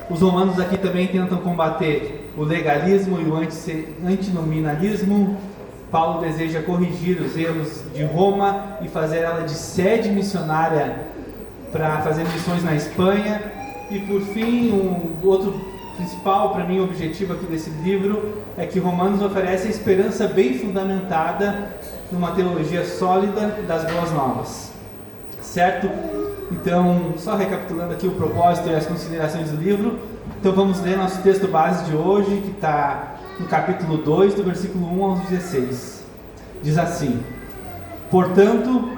Os romanos aqui também tentam combater o legalismo e o antinominalismo. Paulo deseja corrigir os erros de Roma e fazer ela de sede missionária para fazer missões na Espanha. E por fim, outro principal, para mim, objetivo aqui desse livro é que Romanos oferece a esperança bem fundamentada numa teologia sólida das boas novas. Certo? Então, só recapitulando aqui o propósito e as considerações do livro. Então vamos ler nosso texto base de hoje, que está no capítulo 2, do versículo 1 ao 16. Diz assim: Portanto,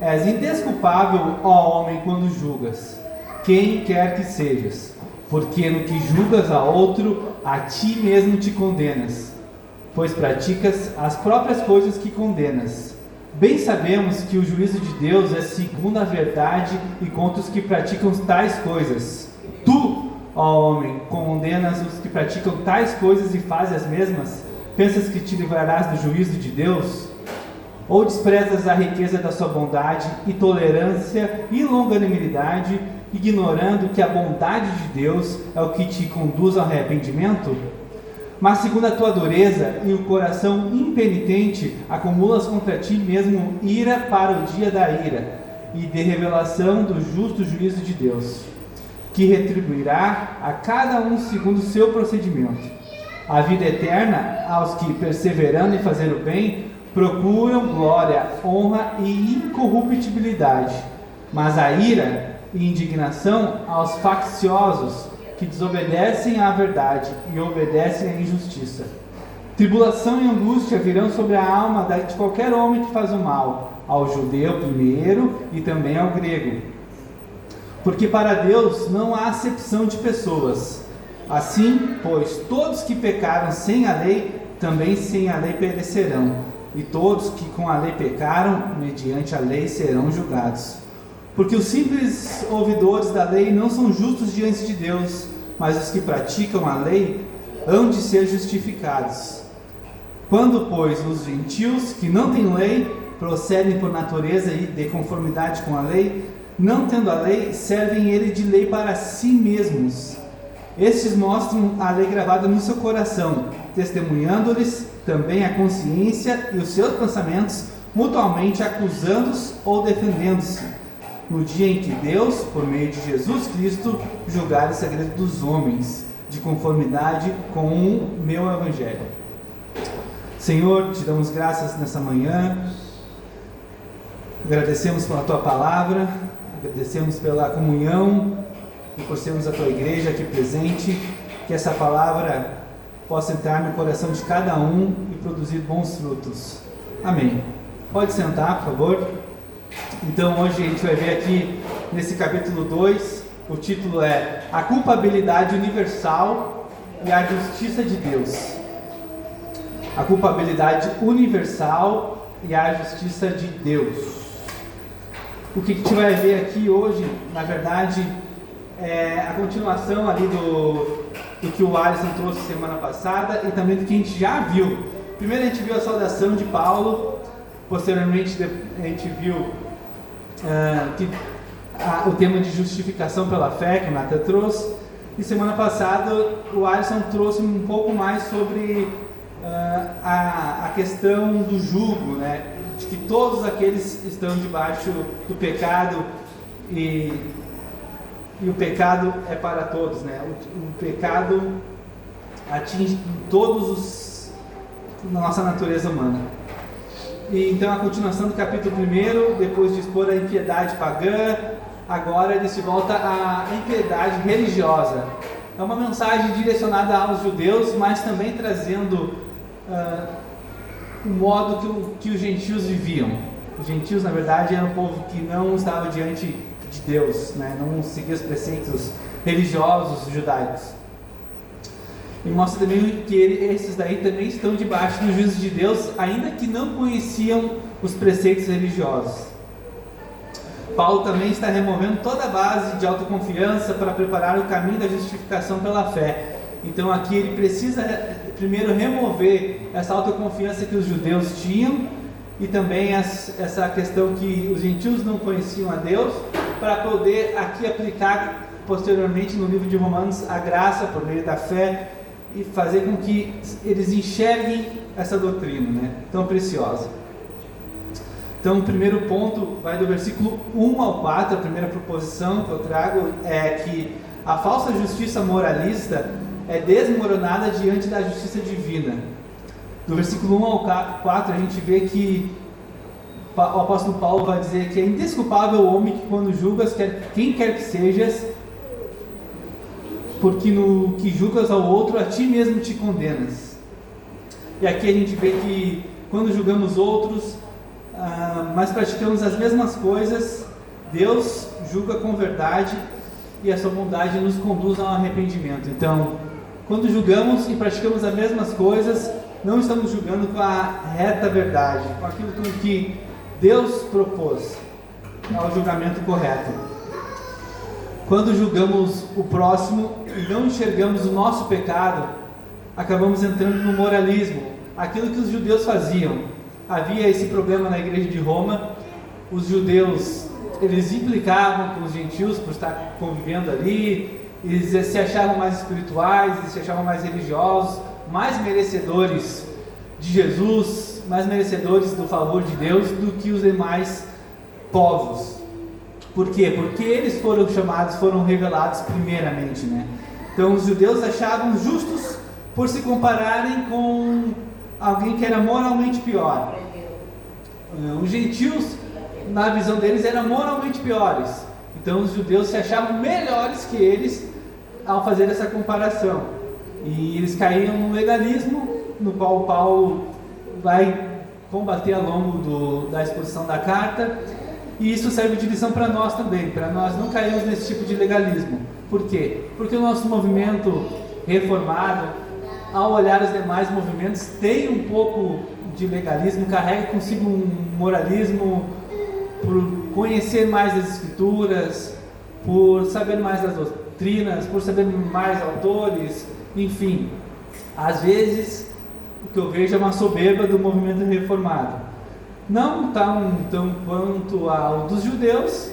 és indesculpável, ó homem, quando julgas, quem quer que sejas, porque no que julgas a outro, a ti mesmo te condenas, pois praticas as próprias coisas que condenas. Bem sabemos que o juízo de Deus é segundo a verdade e contra os que praticam tais coisas. Tu, ó homem, condenas os que praticam tais coisas e fazes as mesmas? Pensas que te livrarás do juízo de Deus? Ou desprezas a riqueza da sua bondade e tolerância e longanimidade, ignorando que a bondade de Deus é o que te conduz ao arrependimento? Mas segundo a tua dureza e o coração impenitente, acumulas contra ti mesmo ira para o dia da ira e de revelação do justo juízo de Deus, que retribuirá a cada um segundo o seu procedimento. A vida eterna aos que, perseverando em fazer o bem, procuram glória, honra e incorruptibilidade, mas a ira e indignação aos facciosos, que desobedecem à verdade e obedecem à injustiça. Tribulação e angústia virão sobre a alma de qualquer homem que faz o mal, ao judeu primeiro e também ao grego. Porque para Deus não há acepção de pessoas. Assim, pois, todos que pecaram sem a lei, também sem a lei perecerão. E todos que com a lei pecaram, mediante a lei serão julgados. Porque os simples ouvidores da lei não são justos diante de Deus, mas os que praticam a lei hão de ser justificados. Quando, pois, os gentios que não têm lei procedem por natureza e de conformidade com a lei, não tendo a lei, servem ele de lei para si mesmos. Estes mostram a lei gravada no seu coração, testemunhando-lhes também a consciência e os seus pensamentos, mutuamente acusando-os ou defendendo-se, no dia em que Deus, por meio de Jesus Cristo, julgar o segredo dos homens, de conformidade com o meu Evangelho. Senhor, te damos graças nessa manhã, agradecemos pela tua palavra, agradecemos pela comunhão e por sermos a tua igreja aqui presente, que essa palavra possa entrar no coração de cada um e produzir bons frutos. Amém. Pode sentar, por favor. Então hoje a gente vai ver aqui nesse capítulo 2, o título é A Culpabilidade Universal e a Justiça de Deus. A culpabilidade universal e a justiça de Deus. O que a gente vai ver aqui hoje, na verdade, é a continuação ali do que o Alisson trouxe semana passada e também do que a gente já viu. Primeiro a gente viu a saudação de Paulo, posteriormente a gente viu o tema de justificação pela fé, que o Nata trouxe, e semana passada o Alisson trouxe um pouco mais sobre a questão do jugo, né? De que todos aqueles estão debaixo do pecado e o pecado é para todos, né? O pecado atinge todos na nossa natureza humana. E então a continuação do capítulo 1, depois de expor a impiedade pagã, agora ele se volta à impiedade religiosa. É uma mensagem direcionada aos judeus, mas também trazendo o modo que os gentios viviam. Os gentios, na verdade, eram um povo que não estava diante de Deus, né? Não seguia os preceitos religiosos judaicos. E mostra também que esses daí também estão debaixo do juízo de Deus, ainda que não conheciam os preceitos religiosos. Paulo também está removendo toda a base de autoconfiança para preparar o caminho da justificação pela fé. Então aqui ele precisa primeiro remover essa autoconfiança que os judeus tinham e também essa questão que os gentios não conheciam a Deus, para poder aqui aplicar posteriormente no livro de Romanos a graça por meio da fé e fazer com que eles enxerguem essa doutrina, né, tão preciosa. Então o primeiro ponto vai do versículo 1 ao 4, a primeira proposição que eu trago é que a falsa justiça moralista é desmoronada diante da justiça divina. Do versículo 1 ao 4 a gente vê que o apóstolo Paulo vai dizer que é indesculpável o homem que quando julgas quem quer que sejas, porque no que julgas ao outro, a ti mesmo te condenas. E aqui a gente vê que quando julgamos outros, mas praticamos as mesmas coisas, Deus julga com verdade e a sua bondade nos conduz ao arrependimento. Então, quando julgamos e praticamos as mesmas coisas, não estamos julgando com a reta verdade, com aquilo que Deus propôs ao julgamento correto. Quando julgamos o próximo e não enxergamos o nosso pecado, acabamos entrando no moralismo, aquilo que os judeus faziam. Havia esse problema na igreja de Roma, os judeus, eles implicavam com os gentios por estar convivendo ali, eles se achavam mais espirituais, eles se achavam mais religiosos, mais merecedores de Jesus, mais merecedores do favor de Deus do que os demais povos. Por quê? Porque eles foram chamados, foram revelados primeiramente, né? Então os judeus achavam justos por se compararem com alguém que era moralmente pior. Os gentios, na visão deles, eram moralmente piores. Então os judeus se achavam melhores que eles ao fazer essa comparação. E eles caíam no legalismo, no qual Paulo vai combater ao longo da exposição da carta. E isso serve de lição para nós também, para nós não cairmos nesse tipo de legalismo. Por quê? Porque o nosso movimento reformado, ao olhar os demais movimentos, tem um pouco de legalismo, carrega consigo um moralismo, por conhecer mais das escrituras, por saber mais das doutrinas, por saber mais autores, enfim. Às vezes, o que eu vejo é uma soberba do movimento reformado. Não tão quanto ao dos judeus,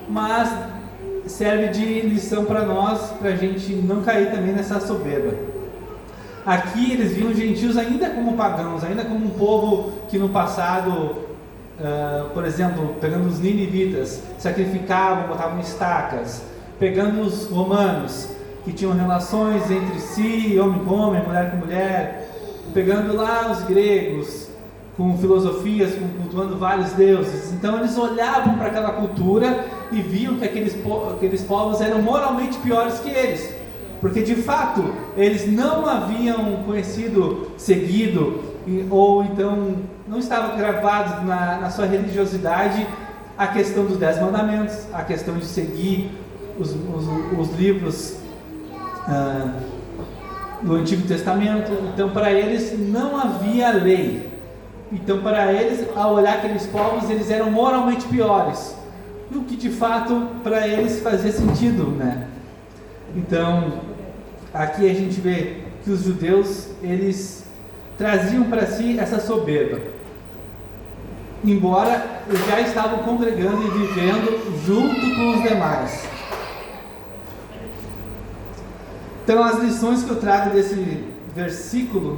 mas serve de lição para nós, para a gente não cair também nessa soberba. Aqui eles viam os gentios ainda como pagãos, ainda como um povo que no passado, por exemplo, pegando os ninivitas, sacrificavam, botavam estacas, pegando os romanos, que tinham relações entre si, homem com homem, mulher com mulher, pegando lá os gregos, com filosofias, cultuando vários deuses. Então eles olhavam para aquela cultura e viam que aqueles povos eram moralmente piores que eles, porque de fato eles não haviam conhecido, seguido, ou então não estavam gravados na sua religiosidade a questão dos 10 mandamentos, a questão de seguir os livros do Antigo Testamento. Então para eles não havia lei. Então para eles, ao olhar aqueles povos, eles eram moralmente piores, o que de fato para eles fazia sentido, né? Então aqui a gente vê que os judeus, eles traziam para si essa soberba, embora eles já estavam congregando e vivendo junto com os demais. Então as lições que eu trago desses versículos,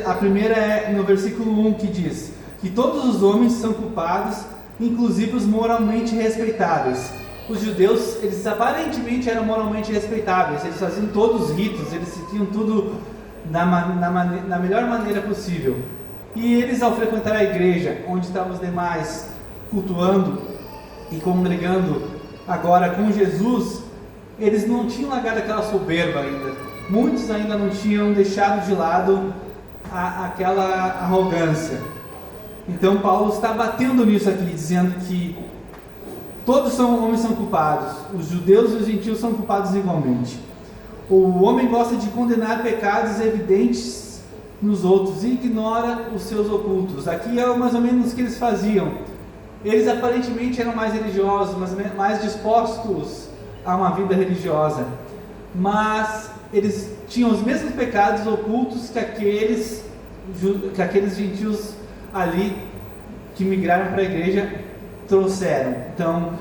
a primeira é no versículo 1, que diz que todos os homens são culpados, inclusive os moralmente respeitáveis. Os judeus, eles aparentemente eram moralmente respeitáveis, eles faziam todos os ritos, eles seguiam tudo na melhor maneira possível. E eles, ao frequentar a igreja, onde estavam os demais cultuando e congregando agora com Jesus, eles não tinham largado aquela soberba ainda. Muitos ainda não tinham deixado de lado aquela arrogância. Então Paulo está batendo nisso aqui, dizendo que todos os homens são culpados, os judeus e os gentios são culpados igualmente. O homem gosta de condenar pecados evidentes nos outros e ignora os seus ocultos. Aqui é mais ou menos o que eles faziam. Eles aparentemente eram mais religiosos, mais dispostos a uma vida religiosa, mas eles tinham os mesmos pecados ocultos que aqueles gentios ali que migraram para a igreja trouxeram. Então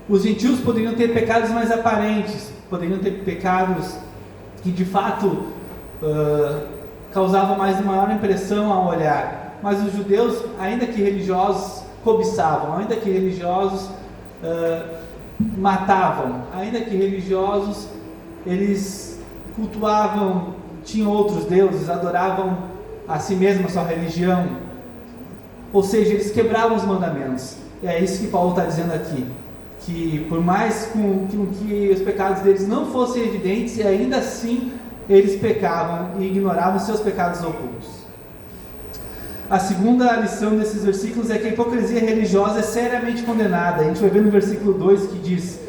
Os gentios poderiam ter pecados mais aparentes, poderiam ter pecados que de fato causavam maior impressão ao olhar. Mas os judeus, ainda que religiosos, cobiçavam, ainda que religiosos matavam, ainda que religiosos, eles cultuavam, tinham outros deuses, adoravam a si mesmos, a sua religião. Ou seja, eles quebravam os mandamentos. E é isso que Paulo está dizendo aqui, que por mais que os pecados deles não fossem evidentes, ainda assim eles pecavam e ignoravam seus pecados ocultos. A segunda lição desses versículos é que a hipocrisia religiosa é seriamente condenada. A gente vai ver no versículo 2 que diz: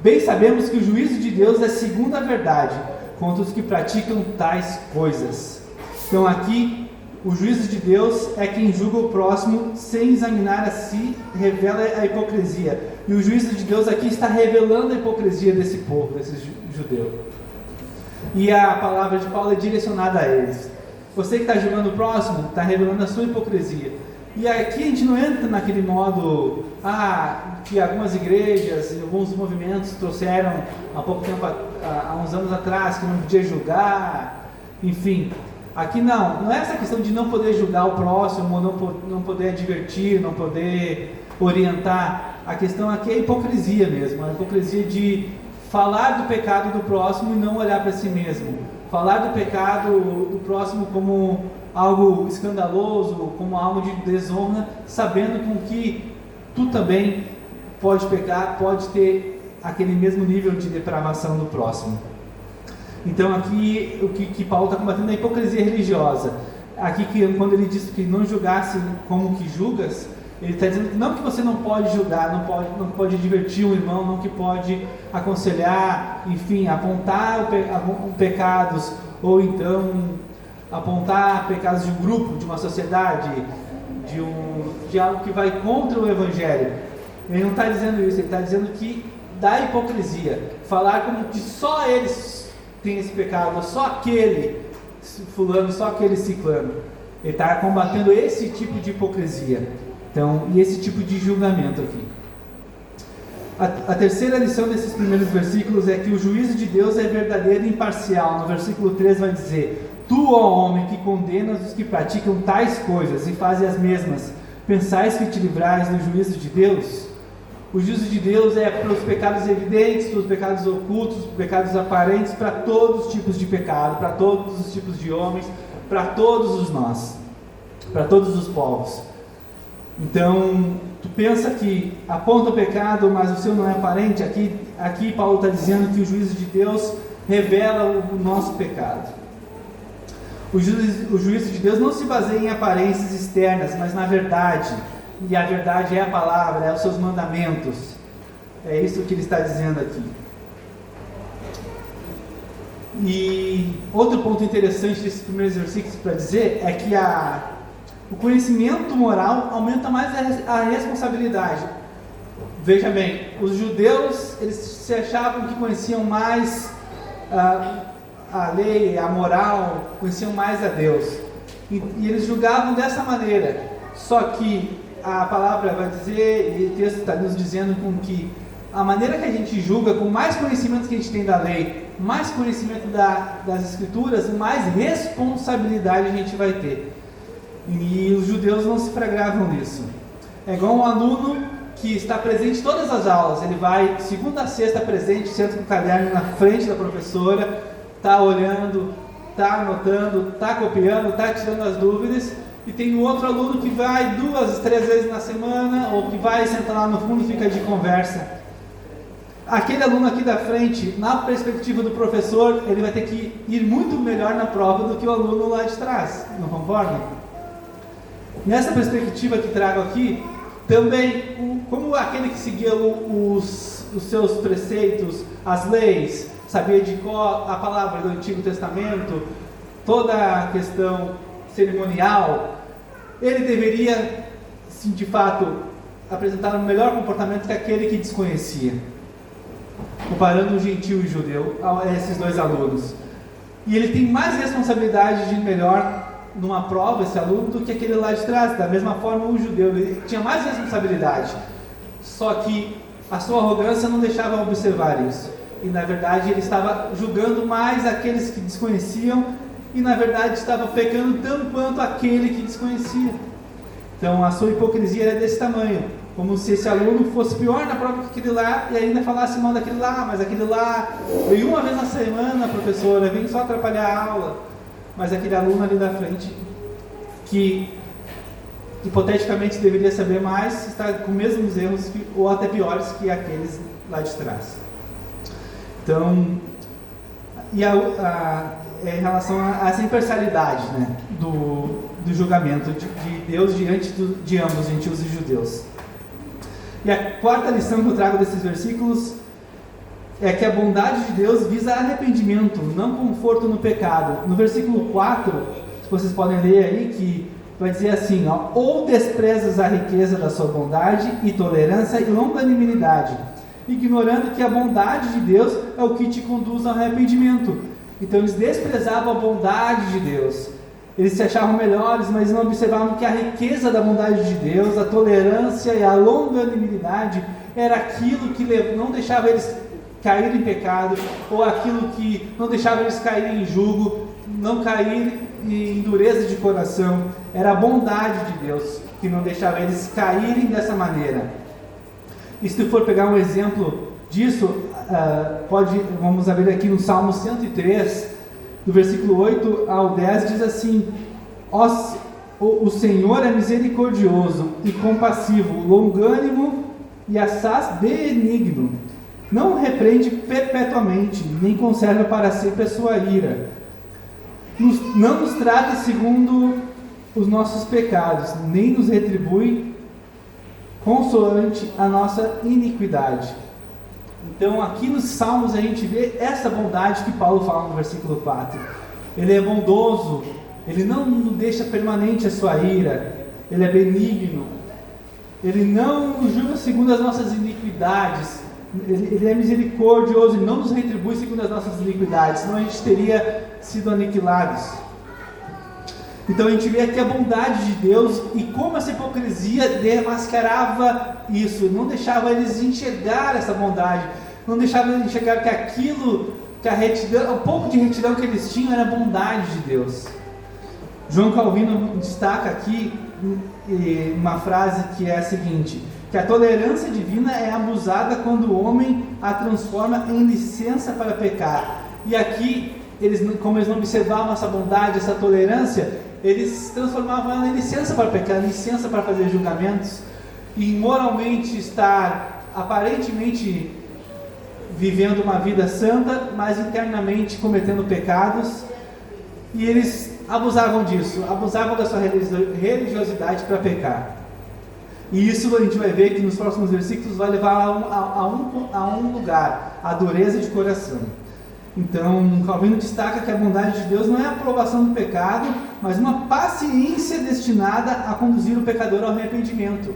bem sabemos que o juízo de Deus é segundo a verdade contra os que praticam tais coisas. Então aqui, o juízo de Deus é quem julga o próximo sem examinar a si, revela a hipocrisia. E o juízo de Deus aqui está revelando a hipocrisia desse povo, desse judeu. E a palavra de Paulo é direcionada a eles. Você que está julgando o próximo, está revelando a sua hipocrisia. E aqui a gente não entra naquele modo que algumas igrejas e alguns movimentos trouxeram há pouco tempo, há uns anos atrás, que não podia julgar, enfim. Aqui não é essa questão de não poder julgar o próximo, não poder advertir, não poder orientar. A questão aqui é a hipocrisia mesmo, a hipocrisia de falar do pecado do próximo e não olhar para si mesmo. Falar do pecado do próximo como algo escandaloso, como algo de desonra, sabendo com que tu também pode pecar, pode ter aquele mesmo nível de depravação do próximo. Então aqui o que Paulo está combatendo é a hipocrisia religiosa. Aqui quando ele diz que não julgasse como que julgas, ele está dizendo que não que você não pode julgar, não pode advertir um irmão, não que pode aconselhar, enfim, apontar pecados, ou então apontar pecados de um grupo, de uma sociedade, de algo que vai contra o Evangelho. Ele não está dizendo isso, ele está dizendo que da hipocrisia, falar como que só eles têm esse pecado, só aquele fulano, só aquele ciclano. Ele está combatendo esse tipo de hipocrisia. Então, e esse tipo de julgamento aqui. A terceira lição desses primeiros versículos é que o juízo de Deus é verdadeiro e imparcial. No versículo 3 vai dizer: tu, ó homem, que condenas os que praticam tais coisas e fazem as mesmas, pensais que te livrais do juízo de Deus? O juízo de Deus é para os pecados evidentes, para os pecados ocultos, para os pecados aparentes, para todos os tipos de pecado, para todos os tipos de homens, para todos os nós, para todos os povos. Então, tu pensa que aponta o pecado, mas o seu não é aparente. Aqui Paulo está dizendo que o juízo de Deus revela o nosso pecado. O juízo de Deus não se baseia em aparências externas, mas na verdade. E a verdade é a palavra, é os seus mandamentos. É isso que ele está dizendo aqui. E outro ponto interessante desses primeiros versículos para dizer é que o conhecimento moral aumenta mais a responsabilidade. Veja bem, os judeus, eles se achavam que conheciam mais a lei, a moral, conheciam mais a Deus. E eles julgavam dessa maneira. Só que a palavra vai dizer, e o texto está nos dizendo com que a maneira que a gente julga, com mais conhecimento que a gente tem da lei, mais conhecimento das escrituras, mais responsabilidade a gente vai ter. E os judeus não se fragravam nisso. É igual um aluno que está presente em todas as aulas. Ele vai, segunda a sexta, presente, senta com o caderno na frente da professora, está olhando, está anotando, está copiando, está tirando as dúvidas. E tem um outro aluno que vai 2, 3 vezes na semana, ou que vai sentar lá no fundo e fica de conversa. Aquele aluno aqui da frente, na perspectiva do professor, ele vai ter que ir muito melhor na prova do que o aluno lá de trás. Não concordam? Nessa perspectiva que trago aqui, também, como aquele que seguia os seus preceitos, as leis, sabia de cor a palavra do Antigo Testamento, toda a questão cerimonial, ele deveria, sim, de fato, apresentar um melhor comportamento que aquele que desconhecia, comparando o gentio e o judeu a esses dois alunos. E ele tem mais responsabilidade de ir melhor numa prova, esse aluno, do que aquele lá de trás. Da mesma forma, o judeu, ele tinha mais responsabilidade. Só que a sua arrogância não deixava observar isso. E na verdade ele estava julgando mais aqueles que desconheciam e na verdade estava pecando tanto quanto aquele que desconhecia. Então a sua hipocrisia era desse tamanho, como se esse aluno fosse pior na prova que aquele lá e ainda falasse mal daquele lá, mas aquele lá veio uma vez na semana, professora, vem só atrapalhar a aula, mas aquele aluno ali da frente que hipoteticamente deveria saber mais, está com os mesmos erros ou até piores que aqueles lá de trás. Então, e em relação a essa imparcialidade, né, do julgamento de Deus diante de ambos, gentios e judeus. E a quarta lição que eu trago desses versículos é que a bondade de Deus visa arrependimento, não conforto no pecado. No versículo 4, vocês podem ler aí, que vai dizer assim, ó, ou desprezas a riqueza da sua bondade e tolerância e longanimidade, ignorando que a bondade de Deus é o que te conduz ao arrependimento. Então eles desprezavam a bondade de Deus. Eles se achavam melhores, mas não observavam que a riqueza da bondade de Deus, a tolerância e a longanimidade era aquilo que não deixava eles cair em pecado, ou aquilo que não deixava eles cair em julgo, não cair em dureza de coração. Era a bondade de Deus que não deixava eles caírem dessa maneira. E se tu for pegar um exemplo disso, vamos abrir aqui no Salmo 103, do versículo 8 ao 10, diz assim: o Senhor é misericordioso e compassivo, longânimo e assaz benigno, não repreende perpetuamente, nem conserva para sempre a sua ira, não nos trata segundo os nossos pecados, nem nos retribui consoante a nossa iniquidade. Então aqui nos Salmos a gente vê essa bondade que Paulo fala no versículo 4. Ele é bondoso, ele não deixa permanente a sua ira, ele é benigno, ele não nos julga segundo as nossas iniquidades, ele é misericordioso e não nos retribui segundo as nossas iniquidades, senão a gente teria sido aniquilados. Então a gente vê aqui a bondade de Deus e como essa hipocrisia desmascarava isso, não deixava eles enxergar essa bondade, não deixava eles enxergar que aquilo, que a retidão, o pouco de retidão que eles tinham era a bondade de Deus. João Calvino destaca aqui uma frase que é a seguinte: que a tolerância divina é abusada quando o homem a transforma em licença para pecar. E aqui, como eles não observavam essa bondade, essa tolerância, eles transformavam ela em licença para pecar, licença para fazer julgamentos, e moralmente estar aparentemente vivendo uma vida santa, mas internamente cometendo pecados, e eles abusavam disso, abusavam da sua religiosidade para pecar. E isso a gente vai ver que nos próximos versículos vai levar a um lugar, a dureza de coração. Então, Calvino destaca que a bondade de Deus não é a aprovação do pecado, mas uma paciência destinada a conduzir o pecador ao arrependimento.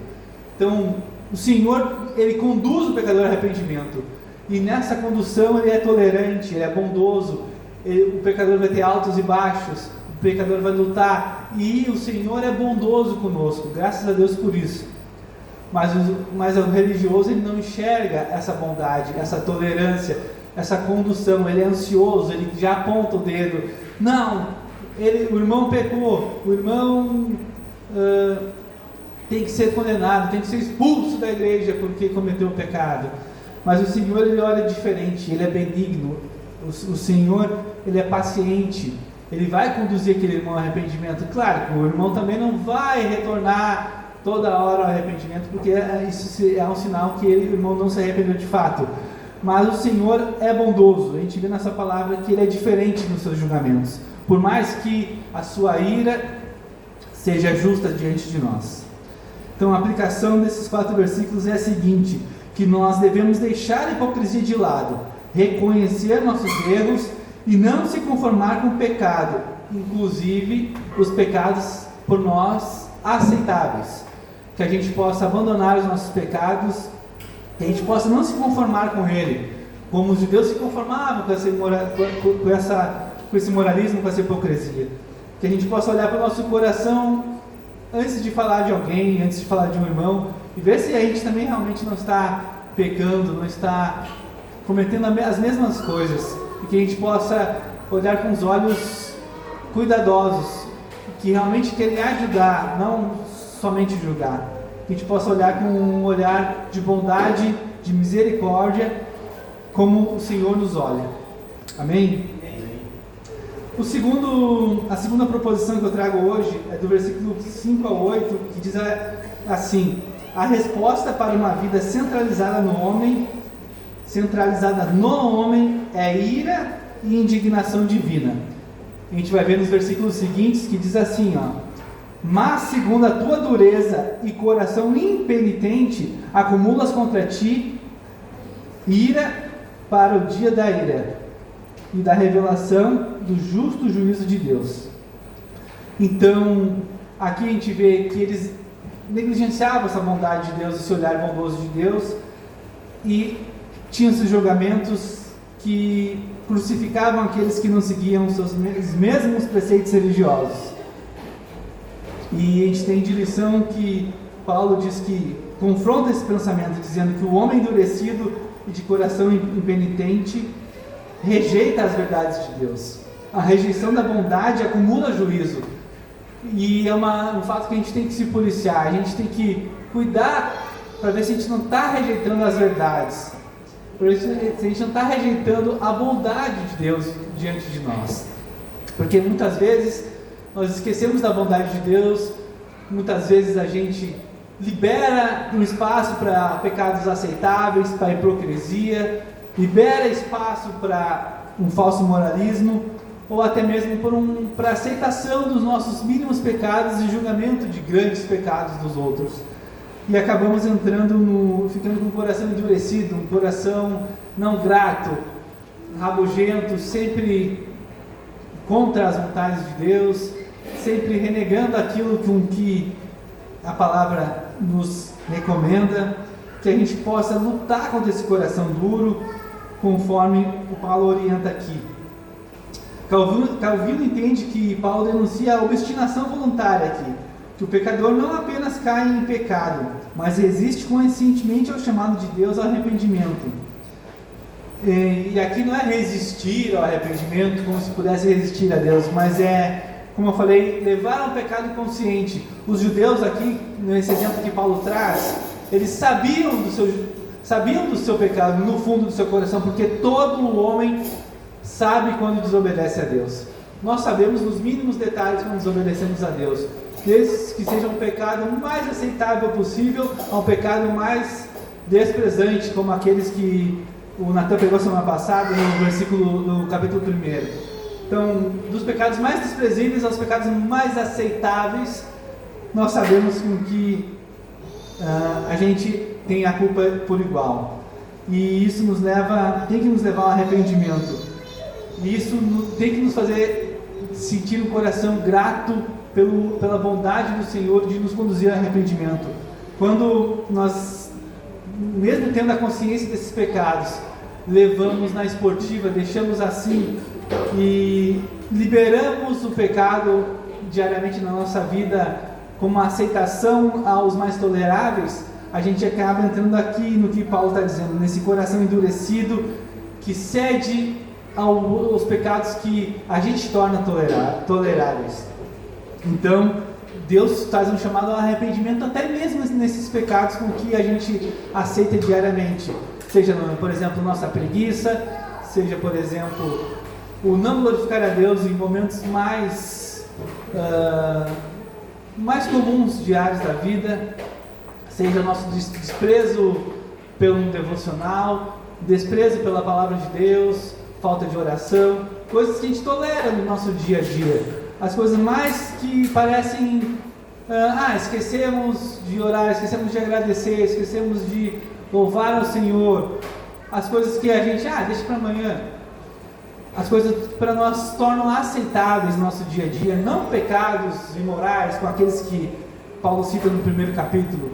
Então, o Senhor, Ele conduz o pecador ao arrependimento. E nessa condução Ele é tolerante, Ele é bondoso. O pecador vai ter altos e baixos, o pecador vai lutar. E o Senhor é bondoso conosco, graças a Deus por isso. Mas o religioso, ele não enxerga essa bondade, essa tolerância, essa condução. Ele é ansioso, ele já aponta o dedo. Não, o irmão pecou, o irmão tem que ser condenado, tem que ser expulso da igreja porque cometeu o pecado. Mas o Senhor, Ele olha diferente, Ele é benigno. O Senhor, Ele é paciente, Ele vai conduzir aquele irmão ao arrependimento. Claro que o irmão também não vai retornar toda hora ao arrependimento, porque isso é um sinal que o irmão não se arrependeu de fato. Mas o Senhor é bondoso. A gente vê nessa palavra que Ele é diferente nos seus julgamentos, por mais que a sua ira seja justa diante de nós. Então a aplicação desses 4 versículos é a seguinte: que nós devemos deixar a hipocrisia de lado, reconhecer nossos erros e não se conformar com o pecado, inclusive os pecados por nós aceitáveis. Que a gente possa abandonar os nossos pecados, que a gente possa não se conformar com ele, como os judeus se conformavam com esse moralismo, com essa hipocrisia. Que a gente possa olhar para o nosso coração antes de falar de alguém, antes de falar de um irmão, e ver se a gente também realmente não está pecando, não está cometendo as mesmas coisas, e que a gente possa olhar com os olhos cuidadosos, que realmente querem ajudar, não somente julgar. Que a gente possa olhar com um olhar de bondade, de misericórdia, como o Senhor nos olha. Amém? A segunda proposição que eu trago hoje é do versículo 5 a 8, que diz assim: a resposta para uma vida centralizada no homem é ira e indignação divina. A gente vai ver nos versículos seguintes que diz assim, mas segundo a tua dureza e coração impenitente, acumulas contra ti ira para o dia da ira e da revelação do justo juízo de Deus. Então, aqui a gente vê que eles negligenciavam essa bondade de Deus, esse olhar bondoso de Deus, e tinham esses julgamentos que crucificavam aqueles que não seguiam os mesmos preceitos religiosos. E a gente tem de lição que Paulo diz que confronta esse pensamento, dizendo que o homem endurecido e de coração impenitente rejeita as verdades de Deus. A rejeição da bondade acumula juízo. E é um fato que a gente tem que se policiar, a gente tem que cuidar para ver se a gente não está rejeitando as verdades, se a gente não está rejeitando a bondade de Deus diante de nós. Porque muitas vezes nós esquecemos da bondade de Deus, muitas vezes a gente libera um espaço para pecados aceitáveis, para hipocrisia, libera espaço para um falso moralismo, ou até mesmo para a aceitação dos nossos mínimos pecados e julgamento de grandes pecados dos outros. E acabamos ficando com o coração endurecido, um coração não grato, rabugento, sempre contra as vontades de Deus, sempre renegando aquilo com que a palavra nos recomenda, que a gente possa lutar contra esse coração duro, conforme o Paulo orienta aqui. Calvino entende que Paulo denuncia a obstinação voluntária aqui, que o pecador não apenas cai em pecado, mas resiste conscientemente ao chamado de Deus ao arrependimento. E aqui não é resistir ao arrependimento como se pudesse resistir a Deus, mas é, como eu falei, levar ao pecado consciente. Os judeus aqui, nesse exemplo que Paulo traz, eles sabiam do seu pecado no fundo do seu coração, porque todo homem sabe quando desobedece a Deus. Nós sabemos nos mínimos detalhes quando desobedecemos a Deus, desde que seja um pecado mais aceitável possível a um pecado mais desprezante, como aqueles que o Natan pegou semana passada no capítulo 1. Então, dos pecados mais desprezíveis aos pecados mais aceitáveis, nós sabemos com que a gente tem a culpa por igual, e isso tem que nos levar ao arrependimento, e isso tem que nos fazer sentir um coração grato pela bondade do Senhor de nos conduzir ao arrependimento. Quando nós, mesmo tendo a consciência desses pecados, levamos na esportiva, deixamos assim e liberamos o pecado diariamente na nossa vida como uma aceitação aos mais toleráveis, a gente acaba entrando aqui no que Paulo está dizendo, nesse coração endurecido que cede aos pecados que a gente torna toleráveis. Então, Deus faz um chamado ao arrependimento até mesmo nesses pecados com que a gente aceita diariamente. Seja, por exemplo, nossa preguiça, seja, por exemplo, o não glorificar a Deus em momentos mais comuns diários da vida, seja nosso desprezo pelo devocional, desprezo pela palavra de Deus, falta de oração, coisas que a gente tolera no nosso dia a dia, as coisas mais que parecem, esquecemos de orar, esquecemos de agradecer, esquecemos de louvar ao Senhor, as coisas que a gente, deixa para amanhã, as coisas que para nós se tornam aceitáveis no nosso dia a dia, não pecados imorais, com aqueles que Paulo cita no primeiro capítulo.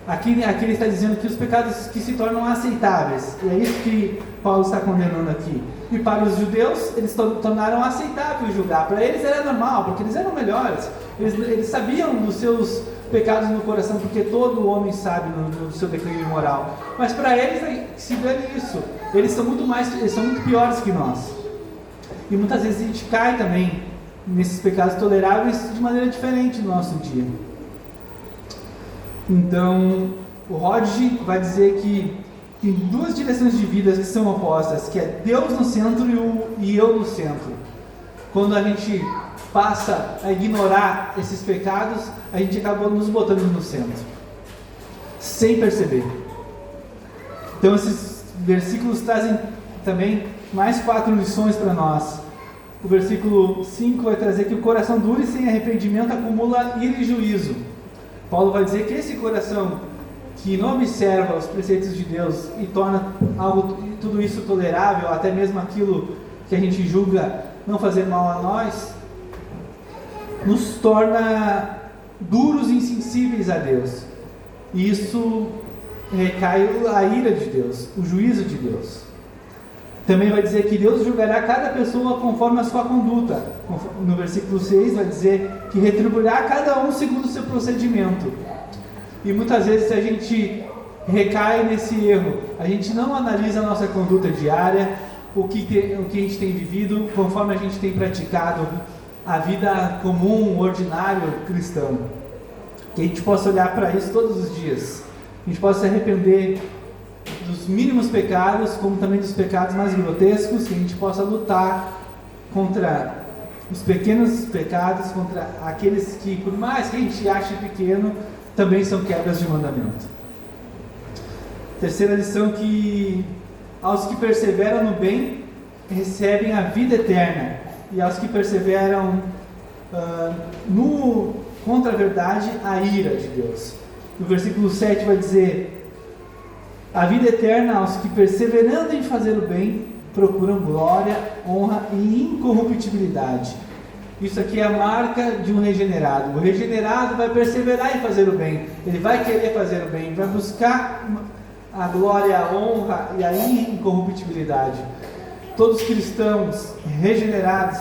Aqui ele está dizendo que os pecados que se tornam aceitáveis, e é isso que Paulo está condenando aqui. E para os judeus, eles tornaram aceitável julgar. Para eles era normal, porque eles eram melhores. Eles sabiam dos seus pecados no coração, porque todo homem sabe no seu declínio moral. Mas para eles, se dane isso. Eles são muito piores que nós. E muitas vezes a gente cai também nesses pecados toleráveis de maneira diferente no nosso dia. Então, o Hodge vai dizer que tem duas direções de vida que são opostas, que é Deus no centro e eu no centro. Quando a gente passa a ignorar esses pecados, a gente acaba nos botando no centro, sem perceber. Então esses versículos trazem também mais 4 lições para nós. O versículo 5 vai trazer que o coração duro e sem arrependimento acumula ira e juízo. Paulo vai dizer que esse coração que não observa os preceitos de Deus e torna tudo isso tolerável, até mesmo aquilo que a gente julga não fazer mal a nós, nos torna duros e insensíveis a Deus. E isso recai a ira de Deus, o juízo de Deus. Também vai dizer que Deus julgará cada pessoa conforme a sua conduta. No versículo 6 vai dizer que retribuirá cada um segundo o seu procedimento. E muitas vezes a gente recai nesse erro, a gente não analisa a nossa conduta diária, o que a gente tem vivido, conforme a gente tem praticado a vida comum, ordinário, cristão. Que a gente possa olhar para isso todos os dias, a gente possa se arrepender dos mínimos pecados, como também dos pecados mais grotescos, que a gente possa lutar contra os pequenos pecados, contra aqueles que, por mais que a gente ache pequeno, também são quebras de mandamento. Terceira lição, que aos que perseveram no bem, recebem a vida eterna, e aos que perseveram contra a verdade, a ira de Deus. No versículo 7 vai dizer: a vida eterna aos que, perseverando em fazer o bem, procuram glória, honra e incorruptibilidade. Isso aqui é a marca de um regenerado. O regenerado vai perseverar em fazer o bem, ele vai querer fazer o bem, vai buscar a glória, a honra e a incorruptibilidade. Todos os cristãos regenerados,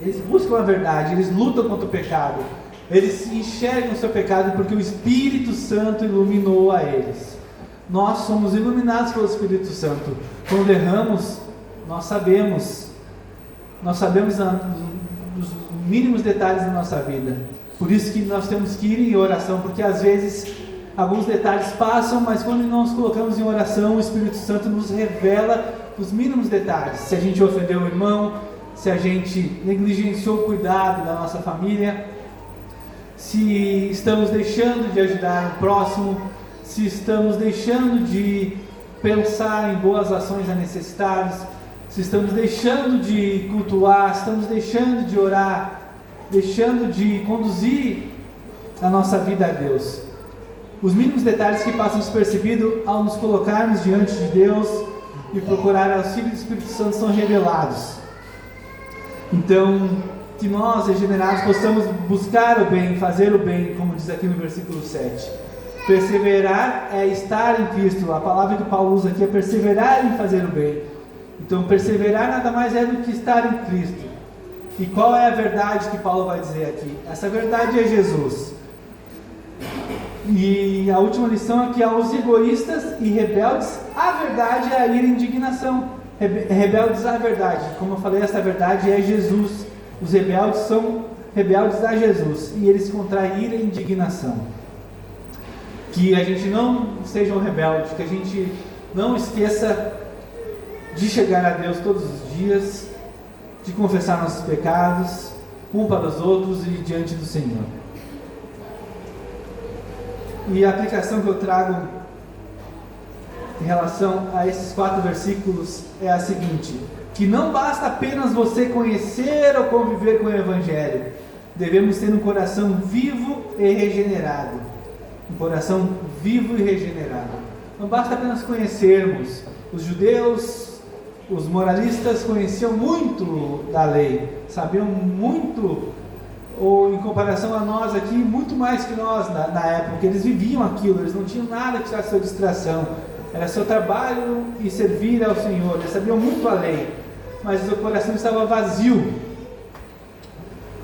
eles buscam a verdade, eles lutam contra o pecado, eles se enxergam o seu pecado porque o Espírito Santo iluminou a eles. Nós somos iluminados pelo Espírito Santo. Quando erramos, nós sabemos dos mínimos detalhes da nossa vida. Por isso que nós temos que ir em oração, porque às vezes alguns detalhes passam, mas quando nós colocamos em oração, o Espírito Santo nos revela os mínimos detalhes. Se a gente ofendeu o irmão, se a gente negligenciou o cuidado da nossa família, se estamos deixando de ajudar o próximo, se estamos deixando de pensar em boas ações a necessitados, se estamos deixando de cultuar, se estamos deixando de orar, deixando de conduzir a nossa vida a Deus. Os mínimos detalhes que passam despercebidos ao nos colocarmos diante de Deus e procurar auxílio do Espírito Santo são revelados. Então, que nós, regenerados, possamos buscar o bem, fazer o bem, como diz aqui no versículo 7. Perseverar é estar em Cristo. A palavra que Paulo usa aqui é perseverar em fazer o bem. Então, perseverar nada mais é do que estar em Cristo. E qual é a verdade que Paulo vai dizer aqui? Essa verdade é Jesus. E a última lição é que aos egoístas e rebeldes, a verdade é a ira e indignação. Rebeldes à verdade. Como eu falei, essa verdade é Jesus. Os rebeldes são rebeldes a Jesus. E eles contraem ira e indignação. Que a gente não seja um rebelde, que a gente não esqueça de chegar a Deus todos os dias, de confessar nossos pecados, um para os outros e diante do Senhor. E a aplicação que eu trago em relação a esses 4 versículos é a seguinte: que não basta apenas você conhecer ou conviver com o Evangelho, devemos ter um coração vivo e regenerado. Um coração vivo e regenerado. Não basta apenas conhecermos. Os judeus, os moralistas conheciam muito da lei, sabiam muito, ou em comparação a nós aqui, muito mais que nós na época, porque eles viviam aquilo, eles não tinham nada que tirar sua distração, era seu trabalho e servir ao Senhor, eles sabiam muito a lei, mas o seu coração estava vazio,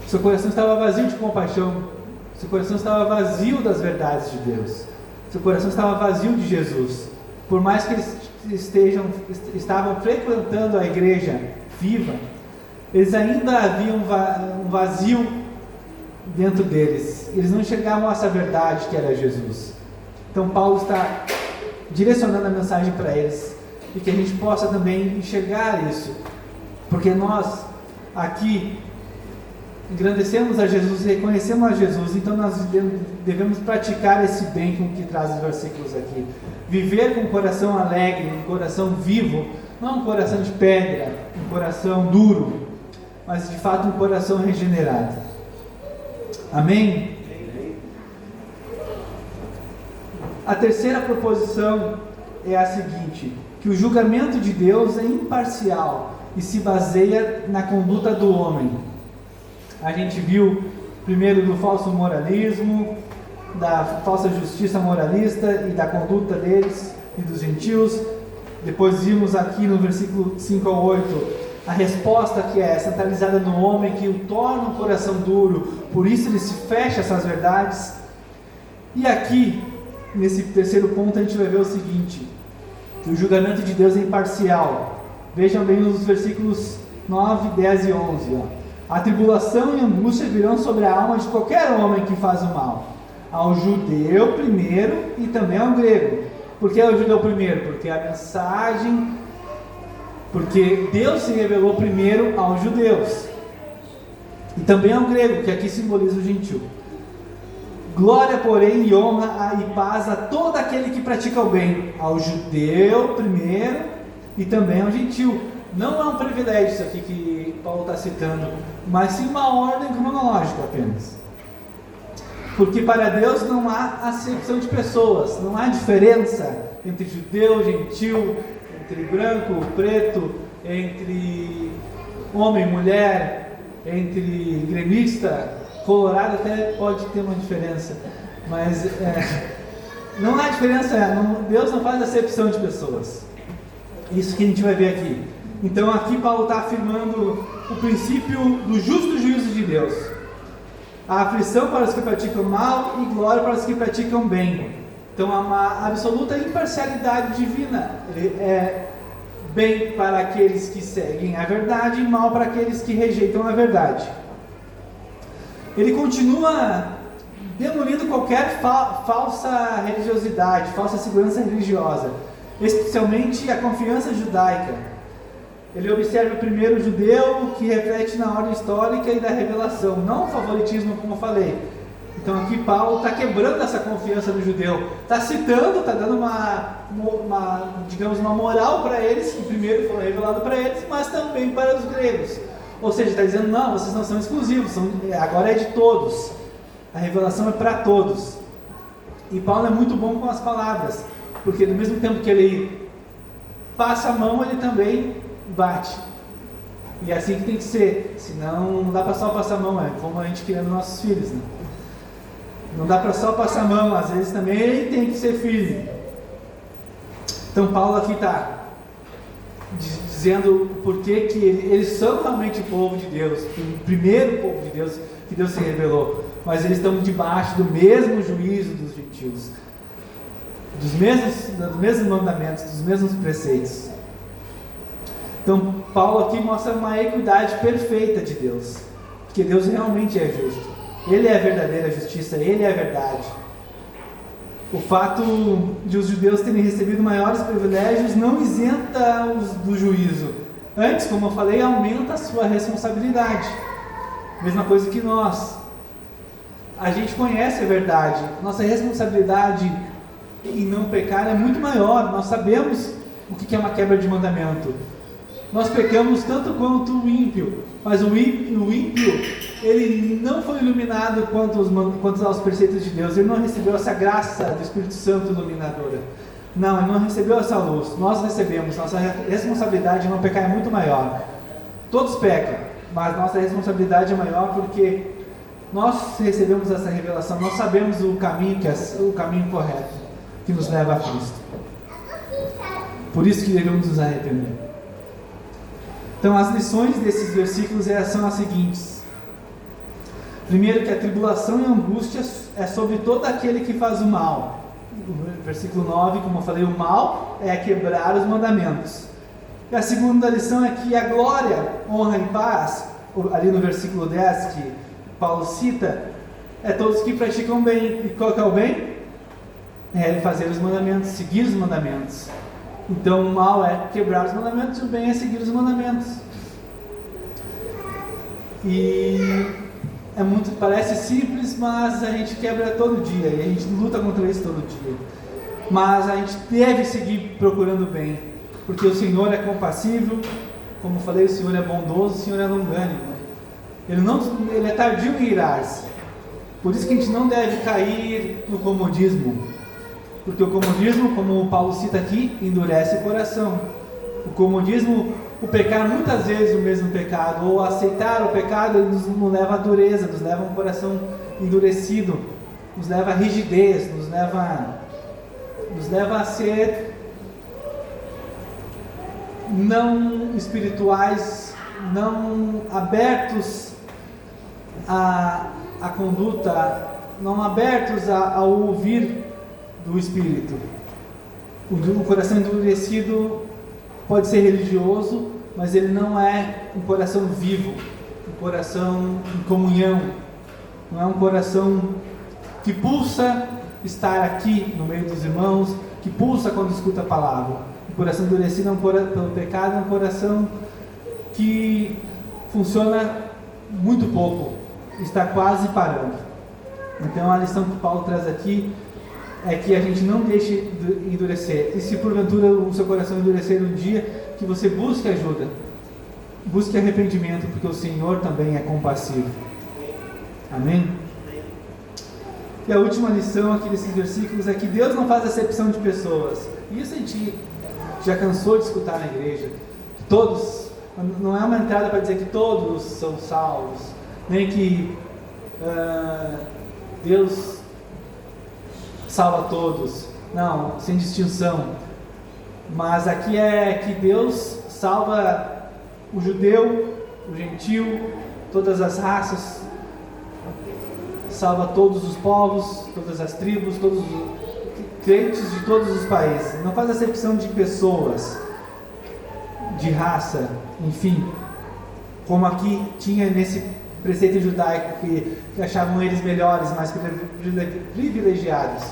seu coração estava vazio de compaixão, Seu coração estava vazio das verdades de Deus. Seu coração estava vazio de Jesus. Por mais que eles estavam frequentando a igreja viva, eles ainda haviam um vazio dentro deles. Eles não enxergavam essa verdade que era Jesus. Então Paulo está direcionando a mensagem para eles, e que a gente possa também enxergar isso, porque nós aqui engrandecemos a Jesus, reconhecemos a Jesus, então nós devemos praticar esse bem com que traz os versículos aqui. Viver com um coração alegre, um coração vivo, não um coração de pedra, um coração duro, mas de fato um coração regenerado. Amém? A terceira proposição é a seguinte: que o julgamento de Deus é imparcial e se baseia na conduta do homem. A gente viu primeiro do falso moralismo, da falsa justiça moralista e da conduta deles e dos gentios. Depois vimos aqui no versículo 5 ao 8 a resposta, que é centralizada no homem, que o torna um coração duro, por isso ele se fecha a essas verdades. E aqui, nesse terceiro ponto, a gente vai ver o seguinte: que o julgamento de Deus é imparcial. Vejam bem os versículos 9, 10 e 11. A tribulação e angústia virão sobre a alma de qualquer homem que faz o mal, ao judeu primeiro e também ao grego. Por que ao judeu primeiro? Porque a mensagem, porque Deus se revelou primeiro aos judeus, e também ao grego, que aqui simboliza o gentil. Glória, porém, e honra e paz a todo aquele que pratica o bem, ao judeu primeiro e também ao gentil. Não é um privilégio isso aqui que Paulo está citando, mas sim uma ordem cronológica apenas. Porque para Deus não há acepção de pessoas, não há diferença entre judeu, gentil, entre branco, preto, entre homem, mulher, entre gremista, colorado. Até pode ter uma diferença, mas não há diferença. Deus não faz acepção de pessoas. Isso que a gente vai ver aqui. Então aqui Paulo está afirmando o princípio do justo juízo de Deus: a aflição para os que praticam mal e glória para os que praticam bem. Então há uma absoluta imparcialidade divina. É bem para aqueles que seguem a verdade e mal para aqueles que rejeitam a verdade. Ele continua demolindo qualquer falsa religiosidade, falsa segurança religiosa, especialmente a confiança judaica. Ele observa primeiro o judeu, que reflete na ordem histórica e da revelação, não o favoritismo, como eu falei. Então aqui Paulo está quebrando essa confiança do judeu, está citando, está dando uma moral para eles, que primeiro foi revelado para eles, mas também para os gregos. Ou seja, está dizendo: não, vocês não são exclusivos, agora é de todos, a revelação é para todos. E Paulo é muito bom com as palavras, porque do mesmo tempo que ele passa a mão, ele também bate. E é assim que tem que ser, senão não dá para só passar a mão, é como a gente criando nossos filhos, né? Não dá para só passar a mão, às vezes também ele tem que ser firme. Então Paulo aqui está dizendo por que eles são realmente o povo de Deus, o primeiro povo de Deus que Deus se revelou, mas eles estão debaixo do mesmo juízo dos gentios, dos mesmos mandamentos, dos mesmos preceitos. Então Paulo aqui mostra uma equidade perfeita de Deus, porque Deus realmente é justo. Ele é a verdadeira justiça, Ele é a verdade. O fato de os judeus terem recebido maiores privilégios não isenta-os do juízo. Antes, como eu falei, aumenta a sua responsabilidade. Mesma coisa que nós. A gente conhece a verdade. Nossa responsabilidade em não pecar é muito maior. Nós sabemos o que é uma quebra de mandamento. Nós pecamos tanto quanto o ímpio, mas o ímpio, ele não foi iluminado quanto aos preceitos de Deus. Ele não recebeu essa graça do Espírito Santo iluminadora. Não, ele não recebeu essa luz. Nós recebemos. Nossa responsabilidade em não pecar é muito maior. Todos pecam, mas nossa responsabilidade é maior porque nós recebemos essa revelação. Nós sabemos o caminho, que é o caminho correto, que nos leva a Cristo. Por isso que devemos nos arrepender. Então as lições desses versículos são as seguintes: Primeiro, que a tribulação e a angústia é sobre todo aquele que faz o mal. Versículo 9, como eu falei, o mal é quebrar os mandamentos. E a segunda lição é que a glória, honra e paz, ali no versículo 10 que Paulo cita, é todos que praticam bem. E qual que é o bem? É fazer os mandamentos, seguir os mandamentos. Então o mal é quebrar os mandamentos, o bem é seguir os mandamentos. E parece simples, mas a gente quebra todo dia, e a gente luta contra isso todo dia. Mas a gente deve seguir procurando o bem, porque o Senhor é compassivo, como eu falei, o Senhor é bondoso, o Senhor é longânimo. Ele é tardio em irar-se. Por isso que a gente não deve cair no comodismo, porque o comodismo, como o Paulo cita aqui, endurece o coração. O comodismo, o pecar muitas vezes o mesmo pecado, ou aceitar o pecado, nos leva à dureza, nos leva a um coração endurecido, nos leva à rigidez, nos leva a ser não espirituais, não abertos à conduta, não abertos ao ouvir do Espírito. O coração endurecido pode ser religioso, mas ele não é um coração vivo, um coração em comunhão, não é um coração que pulsa estar aqui no meio dos irmãos, que pulsa quando escuta a palavra. O coração endurecido pelo pecado é um coração que funciona muito pouco, está quase parando. Então a lição que Paulo traz aqui é que a gente não deixe endurecer. E se porventura o seu coração endurecer um dia, que você busque ajuda, busque arrependimento, porque o Senhor também é compassivo. Amém? E a última lição aqui desses versículos é que Deus não faz acepção de pessoas. E isso a gente já cansou de escutar na igreja. Todos, não é uma entrada para dizer que todos são salvos, nem que Deus salva todos, não, sem distinção. Mas aqui é que Deus salva o judeu, o gentil, todas as raças, salva todos os povos, todas as tribos, todos os crentes de todos os países. Não faz acepção de pessoas, de raça, enfim, como aqui tinha nesse preceito judaico que achavam eles melhores, mais privilegiados.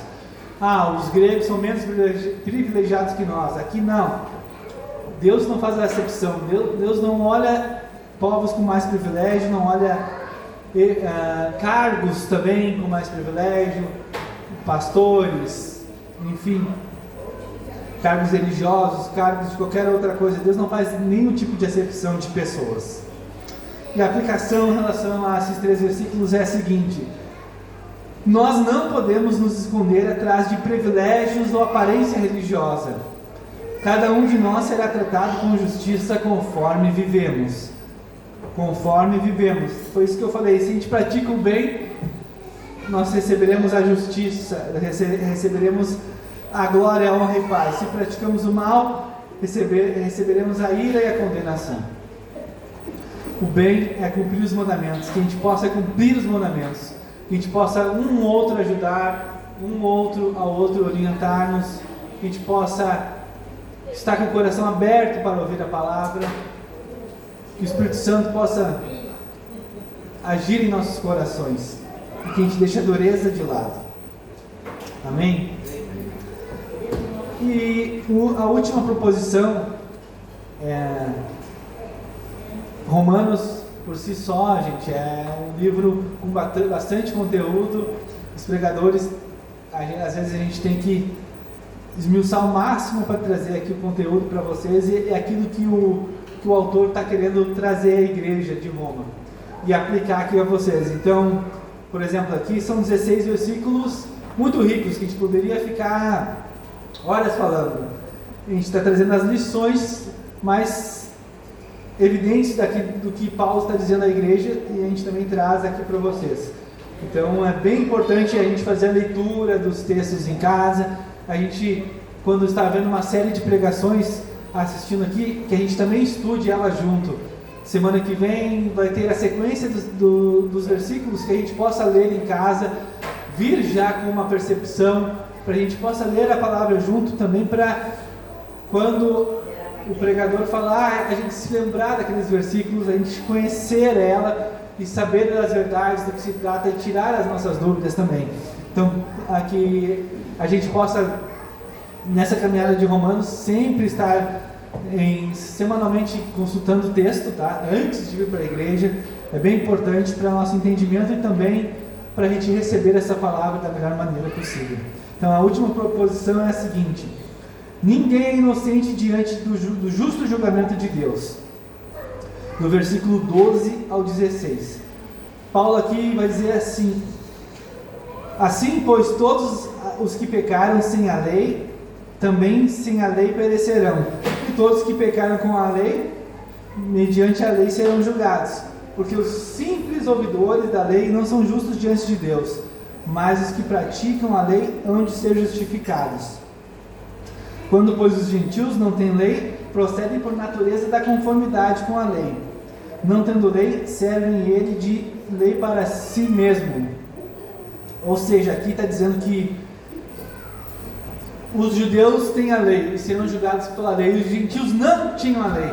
Os gregos são menos privilegiados que nós. Aqui não. Deus não faz acepção. Deus não olha povos com mais privilégio, não olha cargos também com mais privilégio, pastores, enfim, cargos religiosos, cargos de qualquer outra coisa. Deus não faz nenhum tipo de acepção de pessoas. E a aplicação em relação a esses 3 versículos é a seguinte: nós não podemos nos esconder atrás de privilégios ou aparência religiosa. Cada um de nós será tratado com justiça conforme vivemos. Conforme vivemos. Foi isso que eu falei. Se a gente pratica o bem, nós receberemos a justiça, receberemos a glória, a honra e paz. Se praticamos o mal, receberemos a ira e a condenação. O bem é cumprir os mandamentos, que a gente possa cumprir os mandamentos, que a gente possa um outro ajudar, um outro ao outro orientar-nos, que a gente possa estar com o coração aberto para ouvir a palavra, que o Espírito Santo possa agir em nossos corações, e que a gente deixe a dureza de lado. Amém? E a última proposição é Romanos. Por si só, gente, é um livro com bastante conteúdo. Os pregadores, às vezes a gente tem que esmiuçar o máximo para trazer aqui o conteúdo para vocês, e é aquilo que o autor está querendo trazer à igreja de Roma e aplicar aqui a vocês. Então, por exemplo, aqui são 16 versículos muito ricos, que a gente poderia ficar horas falando. A gente está trazendo as lições mais evidentes do que Paulo está dizendo à igreja, e a gente também traz aqui para vocês. Então é bem importante a gente fazer a leitura dos textos em casa. A gente, quando está vendo uma série de pregações assistindo aqui, que a gente também estude ela junto, Semana que vem vai ter a sequência dos versículos que a gente possa ler em casa, vir já com uma percepção, para a gente possa ler a palavra junto também, para quando o pregador falar, a gente se lembrar daqueles versículos, a gente conhecer ela e saber das verdades do que se trata e tirar as nossas dúvidas também. Então, aqui a gente possa, nessa caminhada de Romanos, sempre estar semanalmente consultando o texto, tá? Antes de vir para a igreja. É bem importante para o nosso entendimento e também para a gente receber essa palavra da melhor maneira possível. Então, a última proposição é a seguinte: ninguém é inocente diante do justo julgamento de Deus. Do versículo 12 ao 16. Paulo aqui vai dizer assim: assim, pois, todos os que pecaram sem a lei, também sem a lei perecerão. E todos que pecaram com a lei, mediante a lei serão julgados. Porque os simples ouvidores da lei não são justos diante de Deus, mas os que praticam a lei hão de ser justificados. Quando, pois, os gentios não têm lei, procedem por natureza da conformidade com a lei. Não tendo lei, servem ele de lei para si mesmo. Ou seja, aqui está dizendo que os judeus têm a lei e serão julgados pela lei, e os gentios não tinham a lei,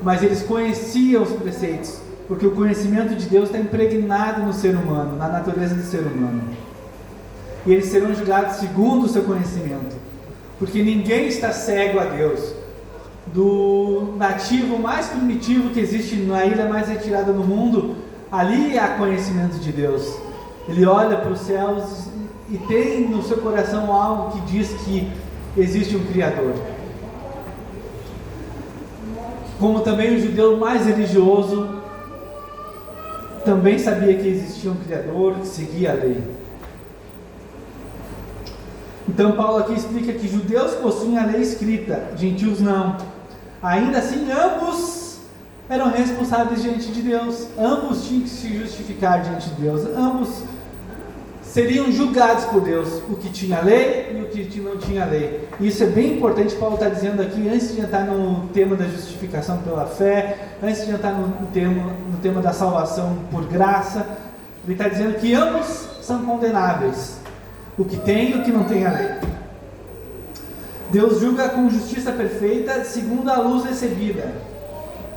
mas eles conheciam os preceitos, porque o conhecimento de Deus está impregnado no ser humano, na natureza do ser humano, e eles serão julgados segundo o seu conhecimento, porque ninguém está cego a Deus. Do nativo mais primitivo que existe na ilha mais retirada do mundo, ali há conhecimento de Deus. Ele olha para os céus e tem no seu coração algo que diz que existe um Criador. Como também o judeu mais religioso também sabia que existia um Criador, que seguia a lei. Então Paulo aqui explica que judeus possuem a lei escrita, gentios não. Ainda assim, ambos eram responsáveis diante de Deus, ambos tinham que se justificar diante de Deus, ambos seriam julgados por Deus, o que tinha lei e o que não tinha lei. Isso é bem importante. Paulo está dizendo aqui, antes de entrar no tema da justificação pela fé, antes de entrar no tema da salvação por graça, ele está dizendo que ambos são condenáveis, o que tem e o que não tem a lei. Deus julga com justiça perfeita, segundo a luz recebida,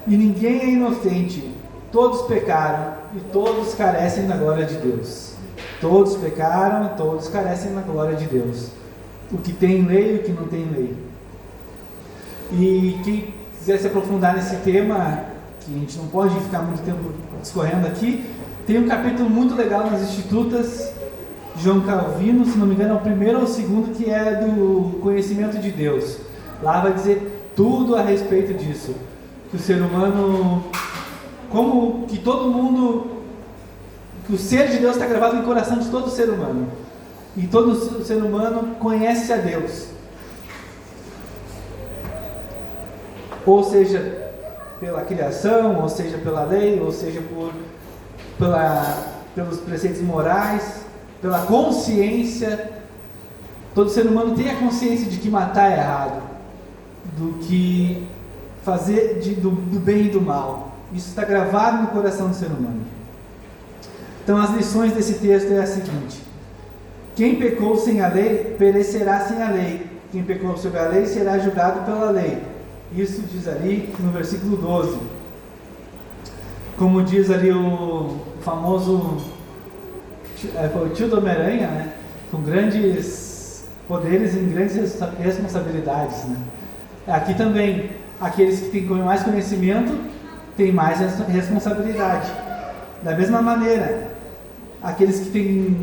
e ninguém é inocente. Todos pecaram e todos carecem da glória de Deus. Todos pecaram e todos carecem da glória de Deus. O que tem lei e o que não tem lei. E quem quiser se aprofundar nesse tema, que a gente não pode ficar muito tempo discorrendo aqui, tem um capítulo muito legal nas Institutas de João Calvino, se não me engano é o primeiro ou o segundo, que é do conhecimento de Deus. Lá vai dizer tudo a respeito disso, que o ser humano, como que todo mundo, que o ser de Deus está gravado no coração de todo ser humano, e todo ser humano conhece a Deus, ou seja pela criação, ou seja pela lei, ou seja pelos preceitos morais, pela consciência. Todo ser humano tem a consciência de que matar é errado, do que fazer do bem e do mal. Isso está gravado no coração do ser humano. Então as lições desse texto é a seguinte: quem pecou sem a lei, perecerá sem a lei. Quem pecou sob a lei, será julgado pela lei. Isso diz ali no versículo 12. Como diz ali o famoso o tio do Homem-Aranha, né? Com grandes poderes e grandes responsabilidades, né? Aqui também, aqueles que têm mais conhecimento têm mais responsabilidade. Da mesma maneira, aqueles que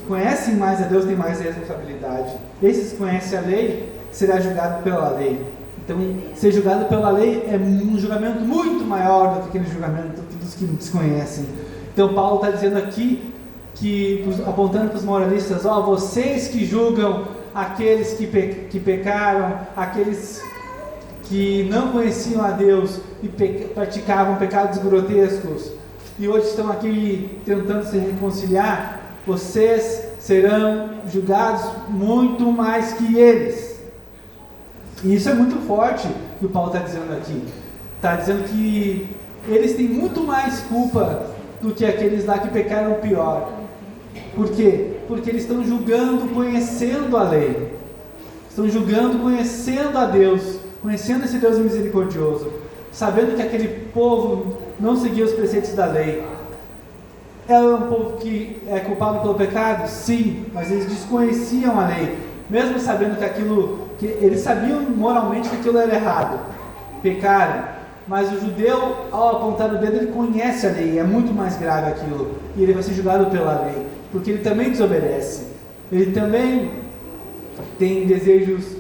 conhecem mais a Deus têm mais responsabilidade. Esses que conhecem a lei será julgado pela lei. Então, ser julgado pela lei é um julgamento muito maior do que aquele julgamento dos que desconhecem. Então Paulo está dizendo aqui, apontando para os moralistas: vocês que julgam aqueles que pecaram, aqueles que não conheciam a Deus e praticavam pecados grotescos, e hoje estão aqui tentando se reconciliar, vocês serão julgados muito mais que eles. E isso é muito forte que o Paulo está dizendo aqui. Está dizendo que eles têm muito mais culpa do que aqueles lá que pecaram pior. Por quê? Porque eles estão julgando conhecendo a lei. Estão julgando conhecendo a Deus, conhecendo esse Deus misericordioso, sabendo que aquele povo não seguia os preceitos da lei. É um povo que é culpado pelo pecado? Sim, mas eles desconheciam a lei, mesmo sabendo que eles sabiam moralmente que aquilo era errado. Pecaram, mas o judeu, ao apontar o dedo, ele conhece a lei, é muito mais grave aquilo, e ele vai ser julgado pela lei, porque ele também desobedece, ele também tem desejos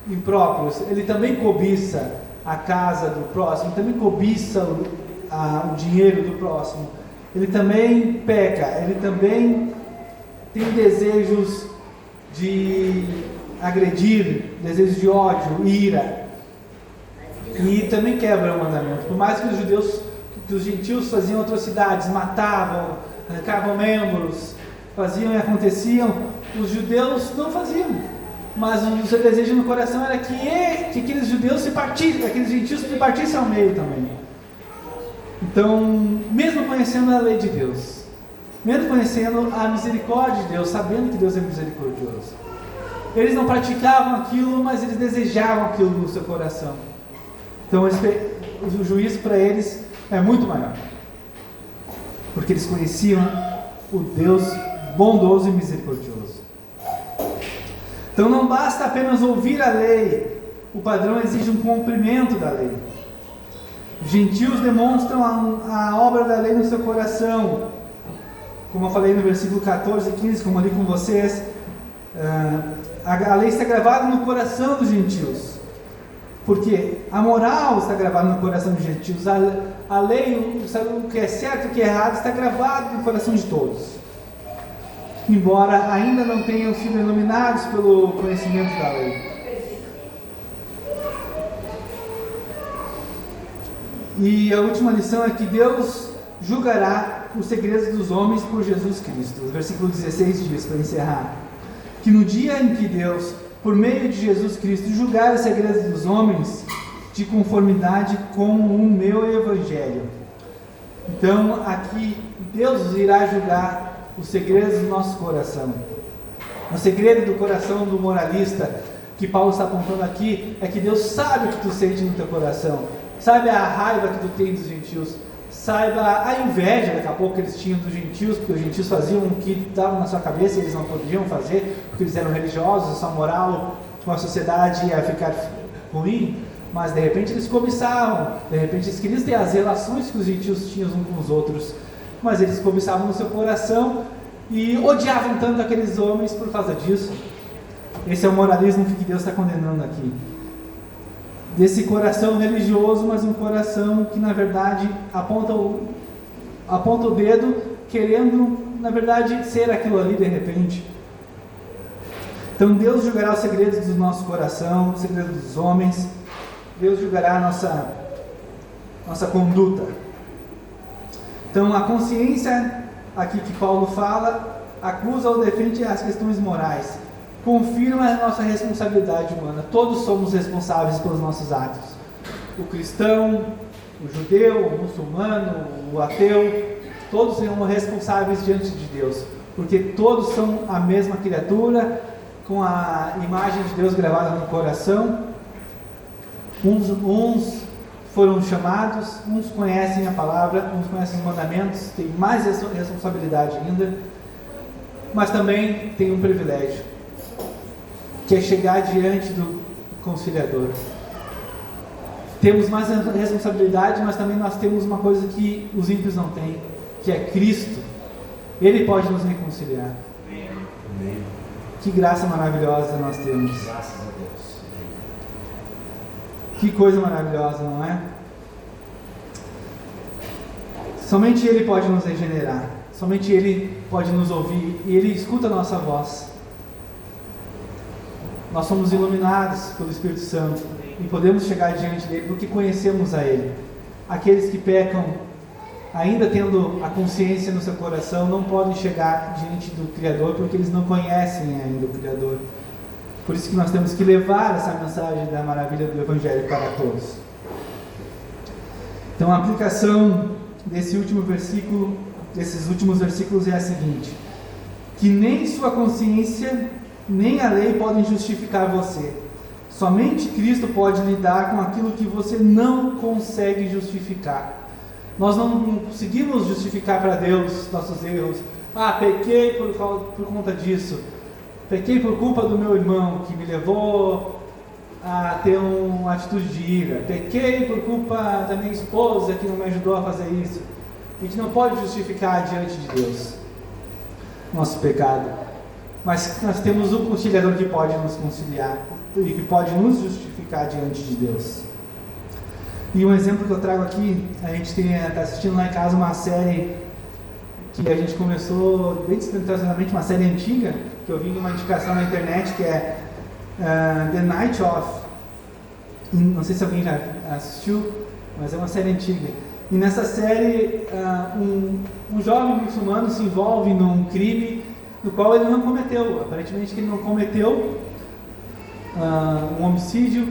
impróprios, ele também cobiça a casa do próximo, também cobiça o dinheiro do próximo, ele também peca, ele também tem desejos de agredir, desejos de ódio, ira, e também quebra o mandamento. Por mais que os gentios faziam atrocidades, matavam, arrancavam membros, faziam e aconteciam, os judeus não faziam. Mas o seu desejo no coração era que aqueles judeus aqueles gentios se partissem ao meio também. Então, mesmo conhecendo a lei de Deus, mesmo conhecendo a misericórdia de Deus, sabendo que Deus é misericordioso, eles não praticavam aquilo, mas eles desejavam aquilo no seu coração. Então, o juízo para eles é muito maior, porque eles conheciam o Deus bondoso e misericordioso. Então não basta apenas ouvir a lei, o padrão exige um cumprimento da lei. Os gentios demonstram a obra da lei no seu coração, como eu falei no versículo 14 e 15, como eu li com vocês, a lei está gravada no coração dos gentios, porque a moral está gravada no coração dos gentios, a lei, o que é certo e o que é errado está gravado no coração de todos, embora ainda não tenham sido iluminados pelo conhecimento da lei. E a última lição é que Deus julgará os segredos dos homens por Jesus Cristo. O versículo 16 diz, para encerrar, que no dia em que Deus, por meio de Jesus Cristo, julgar os segredos dos homens de conformidade com o meu evangelho. Então, aqui, Deus irá julgar os segredos do nosso coração. O segredo do coração do moralista que Paulo está apontando aqui é que Deus sabe o que tu sente no teu coração, sabe a raiva que tu tem dos gentios, saiba a inveja daqui a pouco que eles tinham dos gentios, porque os gentios faziam o que estava na sua cabeça e eles não poderiam fazer, porque eles eram religiosos, a sua moral com a sociedade ia ficar ruim, mas de repente eles cobiçavam, de repente eles queriam ter as relações que os gentios tinham uns com os outros, mas eles cobiçavam no seu coração e odiavam tanto aqueles homens por causa disso. Esse é o moralismo que Deus está condenando aqui. Desse coração religioso, mas um coração que na verdade aponta o dedo, querendo na verdade ser aquilo ali de repente. Então Deus julgará os segredos do nosso coração, os segredos dos homens. Deus julgará a nossa conduta. Então a consciência aqui que Paulo fala acusa ou defende as questões morais, confirma a nossa responsabilidade humana. Todos somos responsáveis pelos nossos atos. O cristão, o judeu, o muçulmano, o ateu, todos são responsáveis diante de Deus, porque todos são a mesma criatura, com a imagem de Deus gravada no coração. Uns foram chamados, uns conhecem a palavra, uns conhecem os mandamentos, têm mais responsabilidade ainda, mas também tem um privilégio, que é chegar diante do conciliador. Temos mais responsabilidade, mas também nós temos uma coisa que os ímpios não têm, que é Cristo. Ele pode nos reconciliar. Amém. Que graça maravilhosa nós temos. Graças a Deus. Que coisa maravilhosa, não é? Somente Ele pode nos regenerar. Somente Ele pode nos ouvir. E Ele escuta a nossa voz. Nós somos iluminados pelo Espírito Santo e podemos chegar diante dele porque conhecemos a Ele. Aqueles que pecam, ainda tendo a consciência no seu coração, não podem chegar diante do Criador porque eles não conhecem ainda o Criador. Por isso que nós temos que levar essa mensagem da maravilha do Evangelho para todos. Então a aplicação desses últimos versículos é a seguinte: que nem sua consciência, nem a lei podem justificar você. Somente Cristo pode lidar com aquilo que você não consegue justificar. Nós não conseguimos justificar para Deus nossos erros. Pequei por conta disso. Pequei por culpa do meu irmão que me levou a ter uma atitude de ira. Pequei por culpa da minha esposa que não me ajudou a fazer isso. A gente não pode justificar diante de Deus nosso pecado. Mas nós temos um conciliador que pode nos conciliar e que pode nos justificar diante de Deus. E um exemplo que eu trago aqui, a gente está assistindo lá em casa uma série que a gente começou bem despretensiosamente, uma série antiga, que eu vi numa indicação na internet, que é The Night Of. Não sei se alguém já assistiu, mas é uma série antiga. E nessa série, um jovem muçulmano se envolve num crime no qual ele não cometeu. Aparentemente que ele não cometeu um homicídio,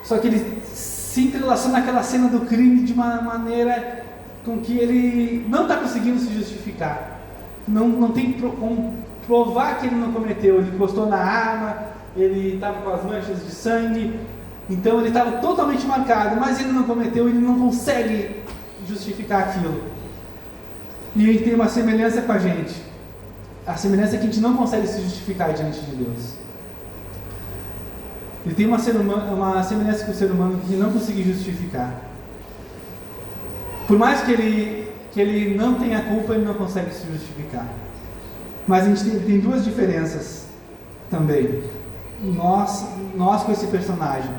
só que ele se entrelaçou naquela cena do crime de uma maneira com que ele não está conseguindo se justificar. Não tem como provar que ele não cometeu. Ele encostou na arma, ele estava com as manchas de sangue, então ele estava totalmente marcado, mas ele não cometeu, ele não consegue justificar aquilo. E ele tem uma semelhança com a gente. A semelhança é que a gente não consegue se justificar diante de Deus. Ele tem uma semelhança com o ser humano que não consegue justificar. Por mais que ele não tenha culpa, ele não consegue se justificar. Mas a gente tem duas diferenças também. Nós com esse personagem.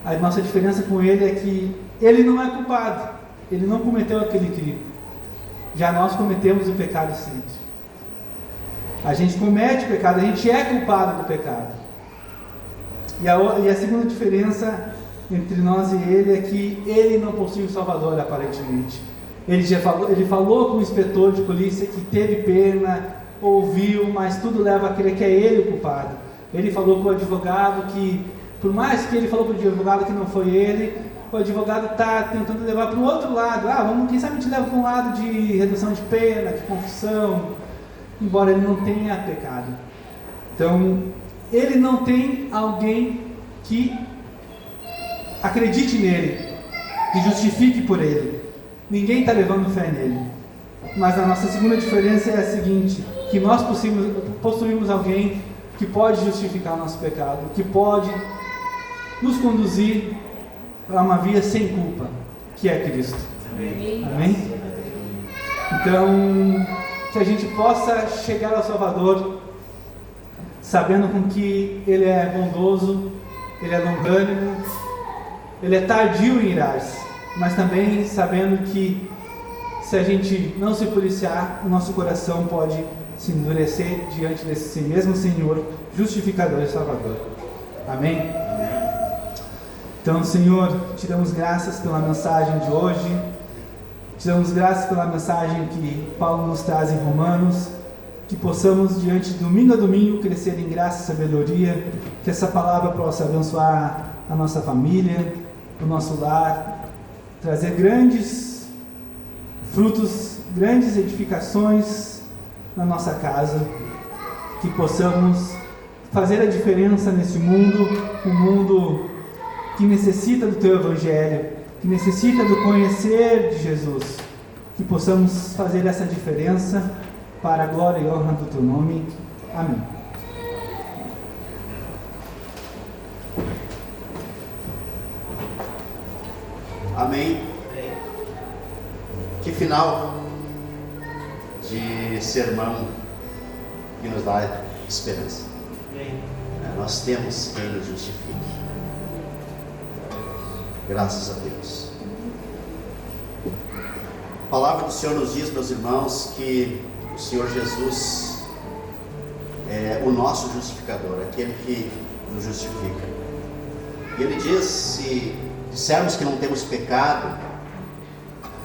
A nossa diferença com ele é que ele não é culpado. Ele não cometeu aquele crime. Já nós cometemos o pecado sempre. A gente comete o pecado, a gente é culpado do pecado. E a segunda diferença entre nós e ele é que ele não possui um salvador, aparentemente. Ele falou com o inspetor de polícia que teve pena, ouviu, mas tudo leva a crer que é ele o culpado. Ele falou com o advogado que, por mais que ele falou para o advogado que não foi ele, o advogado está tentando levar para o outro lado. Quem sabe a gente leva para um lado de redução de pena, de confissão, embora ele não tenha pecado. Então, ele não tem alguém que acredite nele, que justifique por ele. Ninguém está levando fé nele. Mas a nossa segunda diferença é a seguinte: que nós possuímos alguém que pode justificar o nosso pecado, que pode nos conduzir a uma via sem culpa, que é Cristo. Amém? Então, que a gente possa chegar ao Salvador sabendo com que Ele é bondoso, Ele é longânimo, Ele é tardio em irar-se, mas também sabendo que se a gente não se policiar, o nosso coração pode se endurecer diante desse mesmo Senhor, justificador e Salvador. Amém? Então, Senhor, te damos graças pela mensagem de hoje, te damos graças pela mensagem que Paulo nos traz em Romanos, que possamos, domingo a domingo, crescer em graça e sabedoria, que essa palavra possa abençoar a nossa família, o nosso lar, trazer grandes frutos, grandes edificações na nossa casa, que possamos fazer a diferença nesse mundo, um mundo que necessita do Teu Evangelho, que necessita do conhecer de Jesus, que possamos fazer essa diferença para a glória e honra do Teu nome. Amém. Amém. Que final de sermão que nos dá esperança. Nós temos quem nos justifique. Graças a Deus. A palavra do Senhor nos diz, meus irmãos, que o Senhor Jesus é o nosso justificador, aquele que nos justifica. E Ele diz: se dissermos que não temos pecado,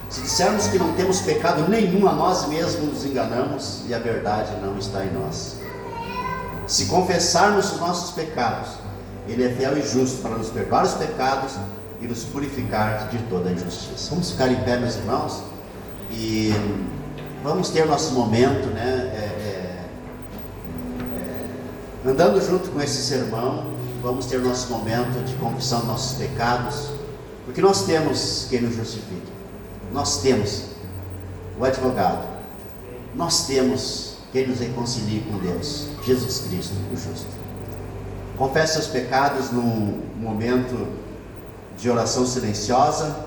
se dissermos que não temos pecado nenhum, a nós mesmos nos enganamos e a verdade não está em nós. Se confessarmos os nossos pecados, Ele é fiel e justo para nos perdoar os pecados e nos purificar de toda injustiça. Vamos ficar em pé, meus irmãos, e vamos ter nosso momento, andando junto com esse sermão. Vamos ter nosso momento de confissão dos nossos pecados, porque nós temos quem nos justifique, nós temos o advogado, nós temos quem nos reconcilie com Deus, Jesus Cristo, o justo. Confesse seus pecados num momento de oração silenciosa,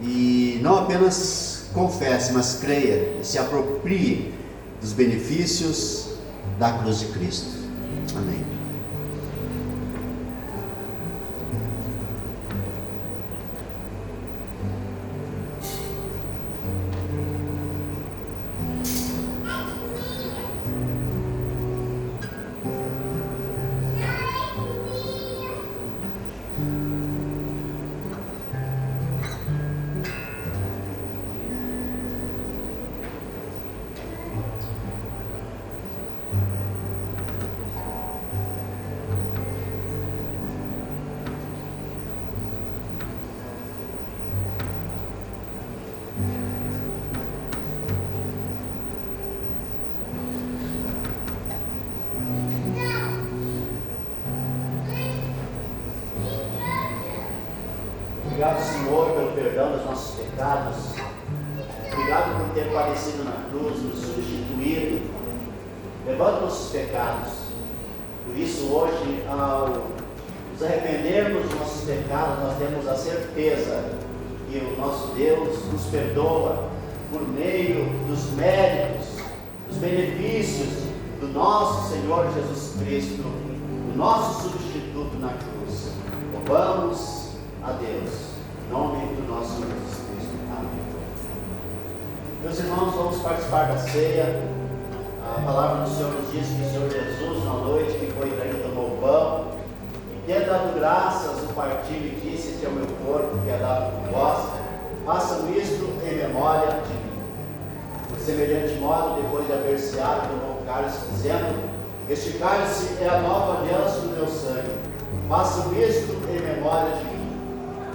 e não apenas confesse, mas creia e se aproprie dos benefícios da cruz de Cristo. Amém. Obrigado, Senhor, pelo perdão dos nossos pecados. Obrigado por ter padecido na cruz, nos substituído, levando nossos pecados. Por isso, hoje, ao nos arrependermos dos nossos pecados, nós temos a certeza que o nosso Deus nos perdoa por meio dos méritos, dos benefícios do nosso Senhor Jesus Cristo, o nosso substituto na cruz. Louvamos a Deus, em nome do nosso Jesus Cristo. Amém. Meus irmãos, vamos participar da ceia. A palavra do Senhor nos diz que o Senhor Jesus, na noite que foi traído, tomou o pão e, tendo dado graças, o partiu e disse: este é o meu corpo que é dado por vós, façam isto em memória de mim. Por semelhante modo, depois de haver ceado, tomou o cálice, dizendo: este cálice é a nova aliança do meu sangue, façam isto em memória de mim.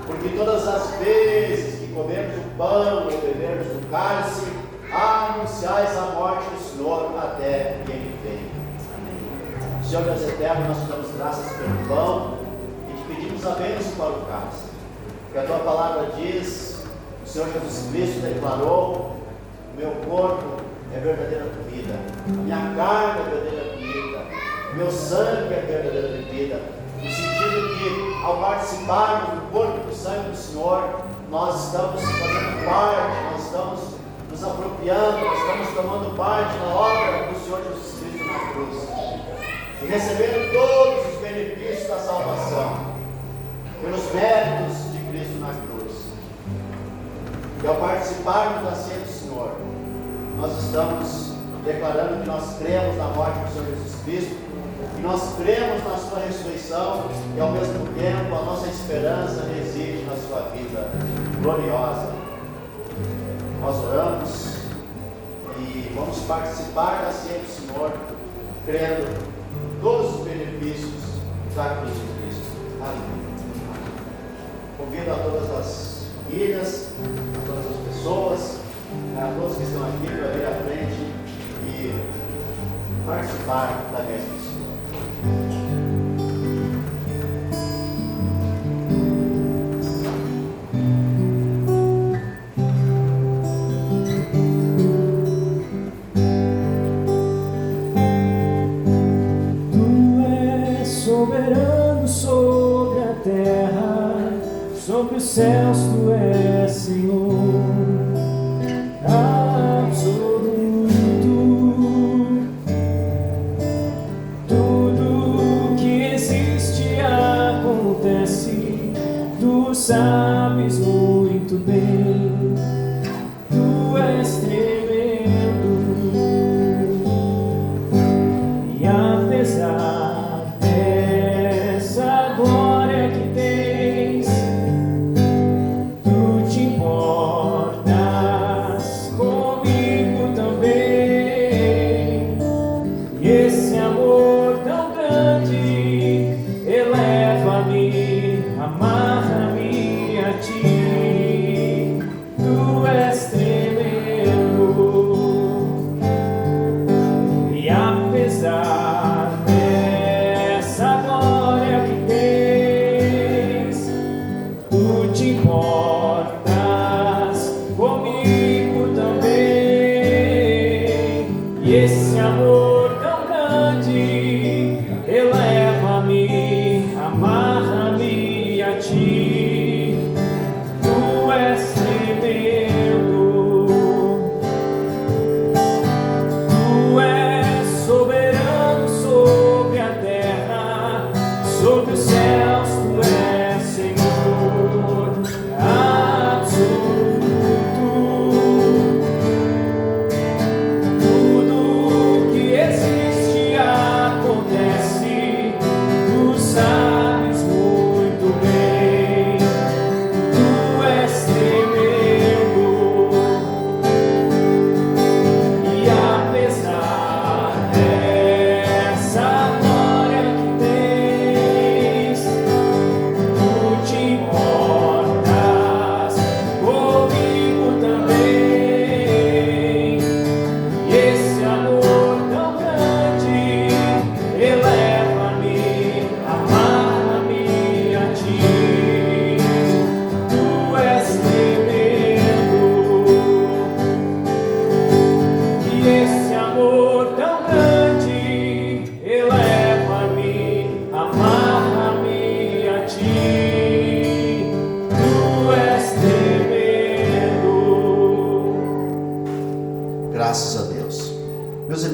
Porque todas as vezes que comermos o pão ou bebermos do cálice, anunciais a morte do Senhor até que Ele venha. Amém. Senhor Deus eterno, nós te damos graças pelo pão e te pedimos a bênção para o cálice. Que a tua palavra diz, o Senhor Jesus Cristo declarou: o meu corpo é verdadeira comida, a minha carne é verdadeira comida, o meu sangue é verdadeira bebida. No sentido que, ao participarmos do corpo e do sangue do Senhor, nós estamos fazendo parte, nós estamos nos apropriando, nós estamos tomando parte na obra do Senhor Jesus Cristo na cruz, e recebendo todos os benefícios da salvação, pelos méritos de Cristo na cruz. E ao participarmos da ceia do Senhor, nós estamos declarando que nós cremos na morte do Senhor Jesus Cristo, que nós cremos na sua ressurreição e ao mesmo tempo a nossa esperança reside na sua vida gloriosa. Nós oramos e vamos participar da ceia do Senhor, crendo em todos os benefícios da cruz de Cristo. Amém. Convido a todas as famílias, a todas as pessoas, a todos que estão aqui para vir à frente e participar da mesa do Senhor. Soberano sobre a terra, sobre os céus tu és Senhor, absoluto. Tudo que existe acontece, tu sabes muito bem, tu és tremendo, e apesar amarra-me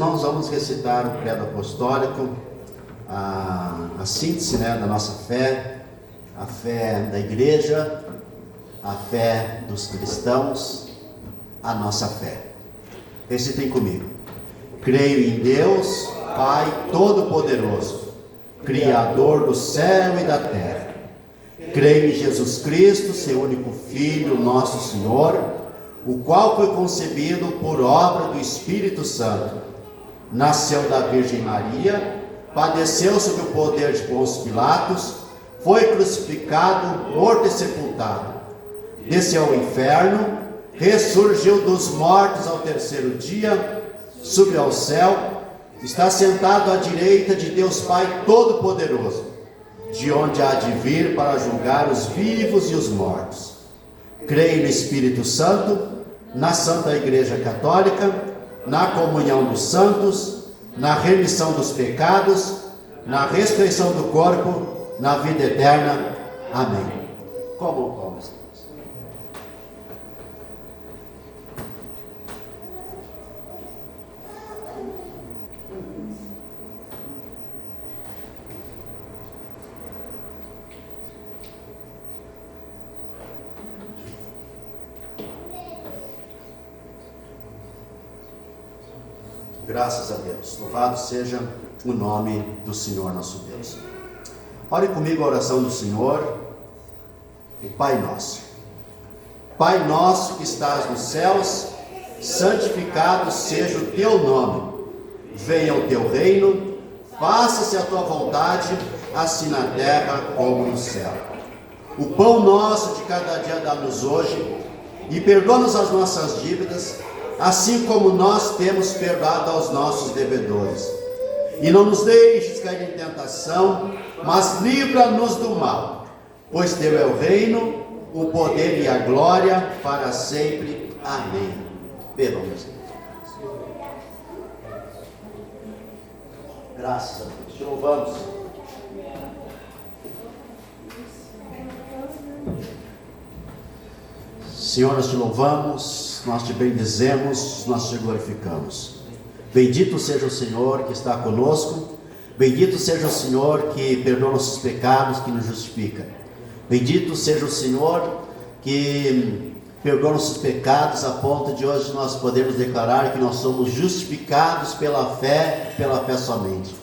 irmãos, vamos recitar o credo apostólico, a síntese, né, da nossa fé, a fé da igreja, a fé dos cristãos, a nossa fé. Recitem comigo. Creio em Deus, Pai Todo-Poderoso, Criador do céu e da terra. Creio em Jesus Cristo, seu único Filho, nosso Senhor, o qual foi concebido por obra do Espírito Santo. Nasceu da Virgem Maria, padeceu sob o poder de Pôncio Pilatos, foi crucificado, morto e sepultado. Desceu ao inferno, ressurgiu dos mortos ao terceiro dia, subiu ao céu, está sentado à direita de Deus Pai Todo-Poderoso, de onde há de vir para julgar os vivos e os mortos. Creio no Espírito Santo, na Santa Igreja Católica, na comunhão dos santos, na remissão dos pecados, na ressurreição do corpo, na vida eterna. Amém. Como estamos? Graças a Deus. Louvado seja o nome do Senhor nosso Deus. Ore comigo a oração do Senhor, o Pai Nosso. Pai nosso que estás nos céus, santificado seja o teu nome. Venha o teu reino, faça-se a tua vontade, assim na terra como no céu. O pão nosso de cada dia dá-nos hoje, e perdoa-nos as nossas dívidas, assim como nós temos perdoado aos nossos devedores. E não nos deixes cair em tentação, mas livra-nos do mal, pois teu é o reino, o poder e a glória para sempre. Amém. Bebam, meus irmãos. Graças a Deus. Te louvamos. Senhor, nós te louvamos, nós te bendizemos, nós te glorificamos. Bendito seja o Senhor que está conosco, bendito seja o Senhor que perdoa nossos pecados, que nos justifica. Bendito seja o Senhor que perdoa nossos pecados a ponto de hoje nós podermos declarar que nós somos justificados pela fé somente.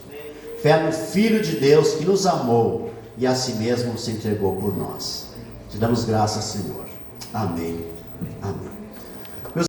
Fé no Filho de Deus que nos amou e a si mesmo se entregou por nós. Te damos graças, Senhor. Amém. Amém.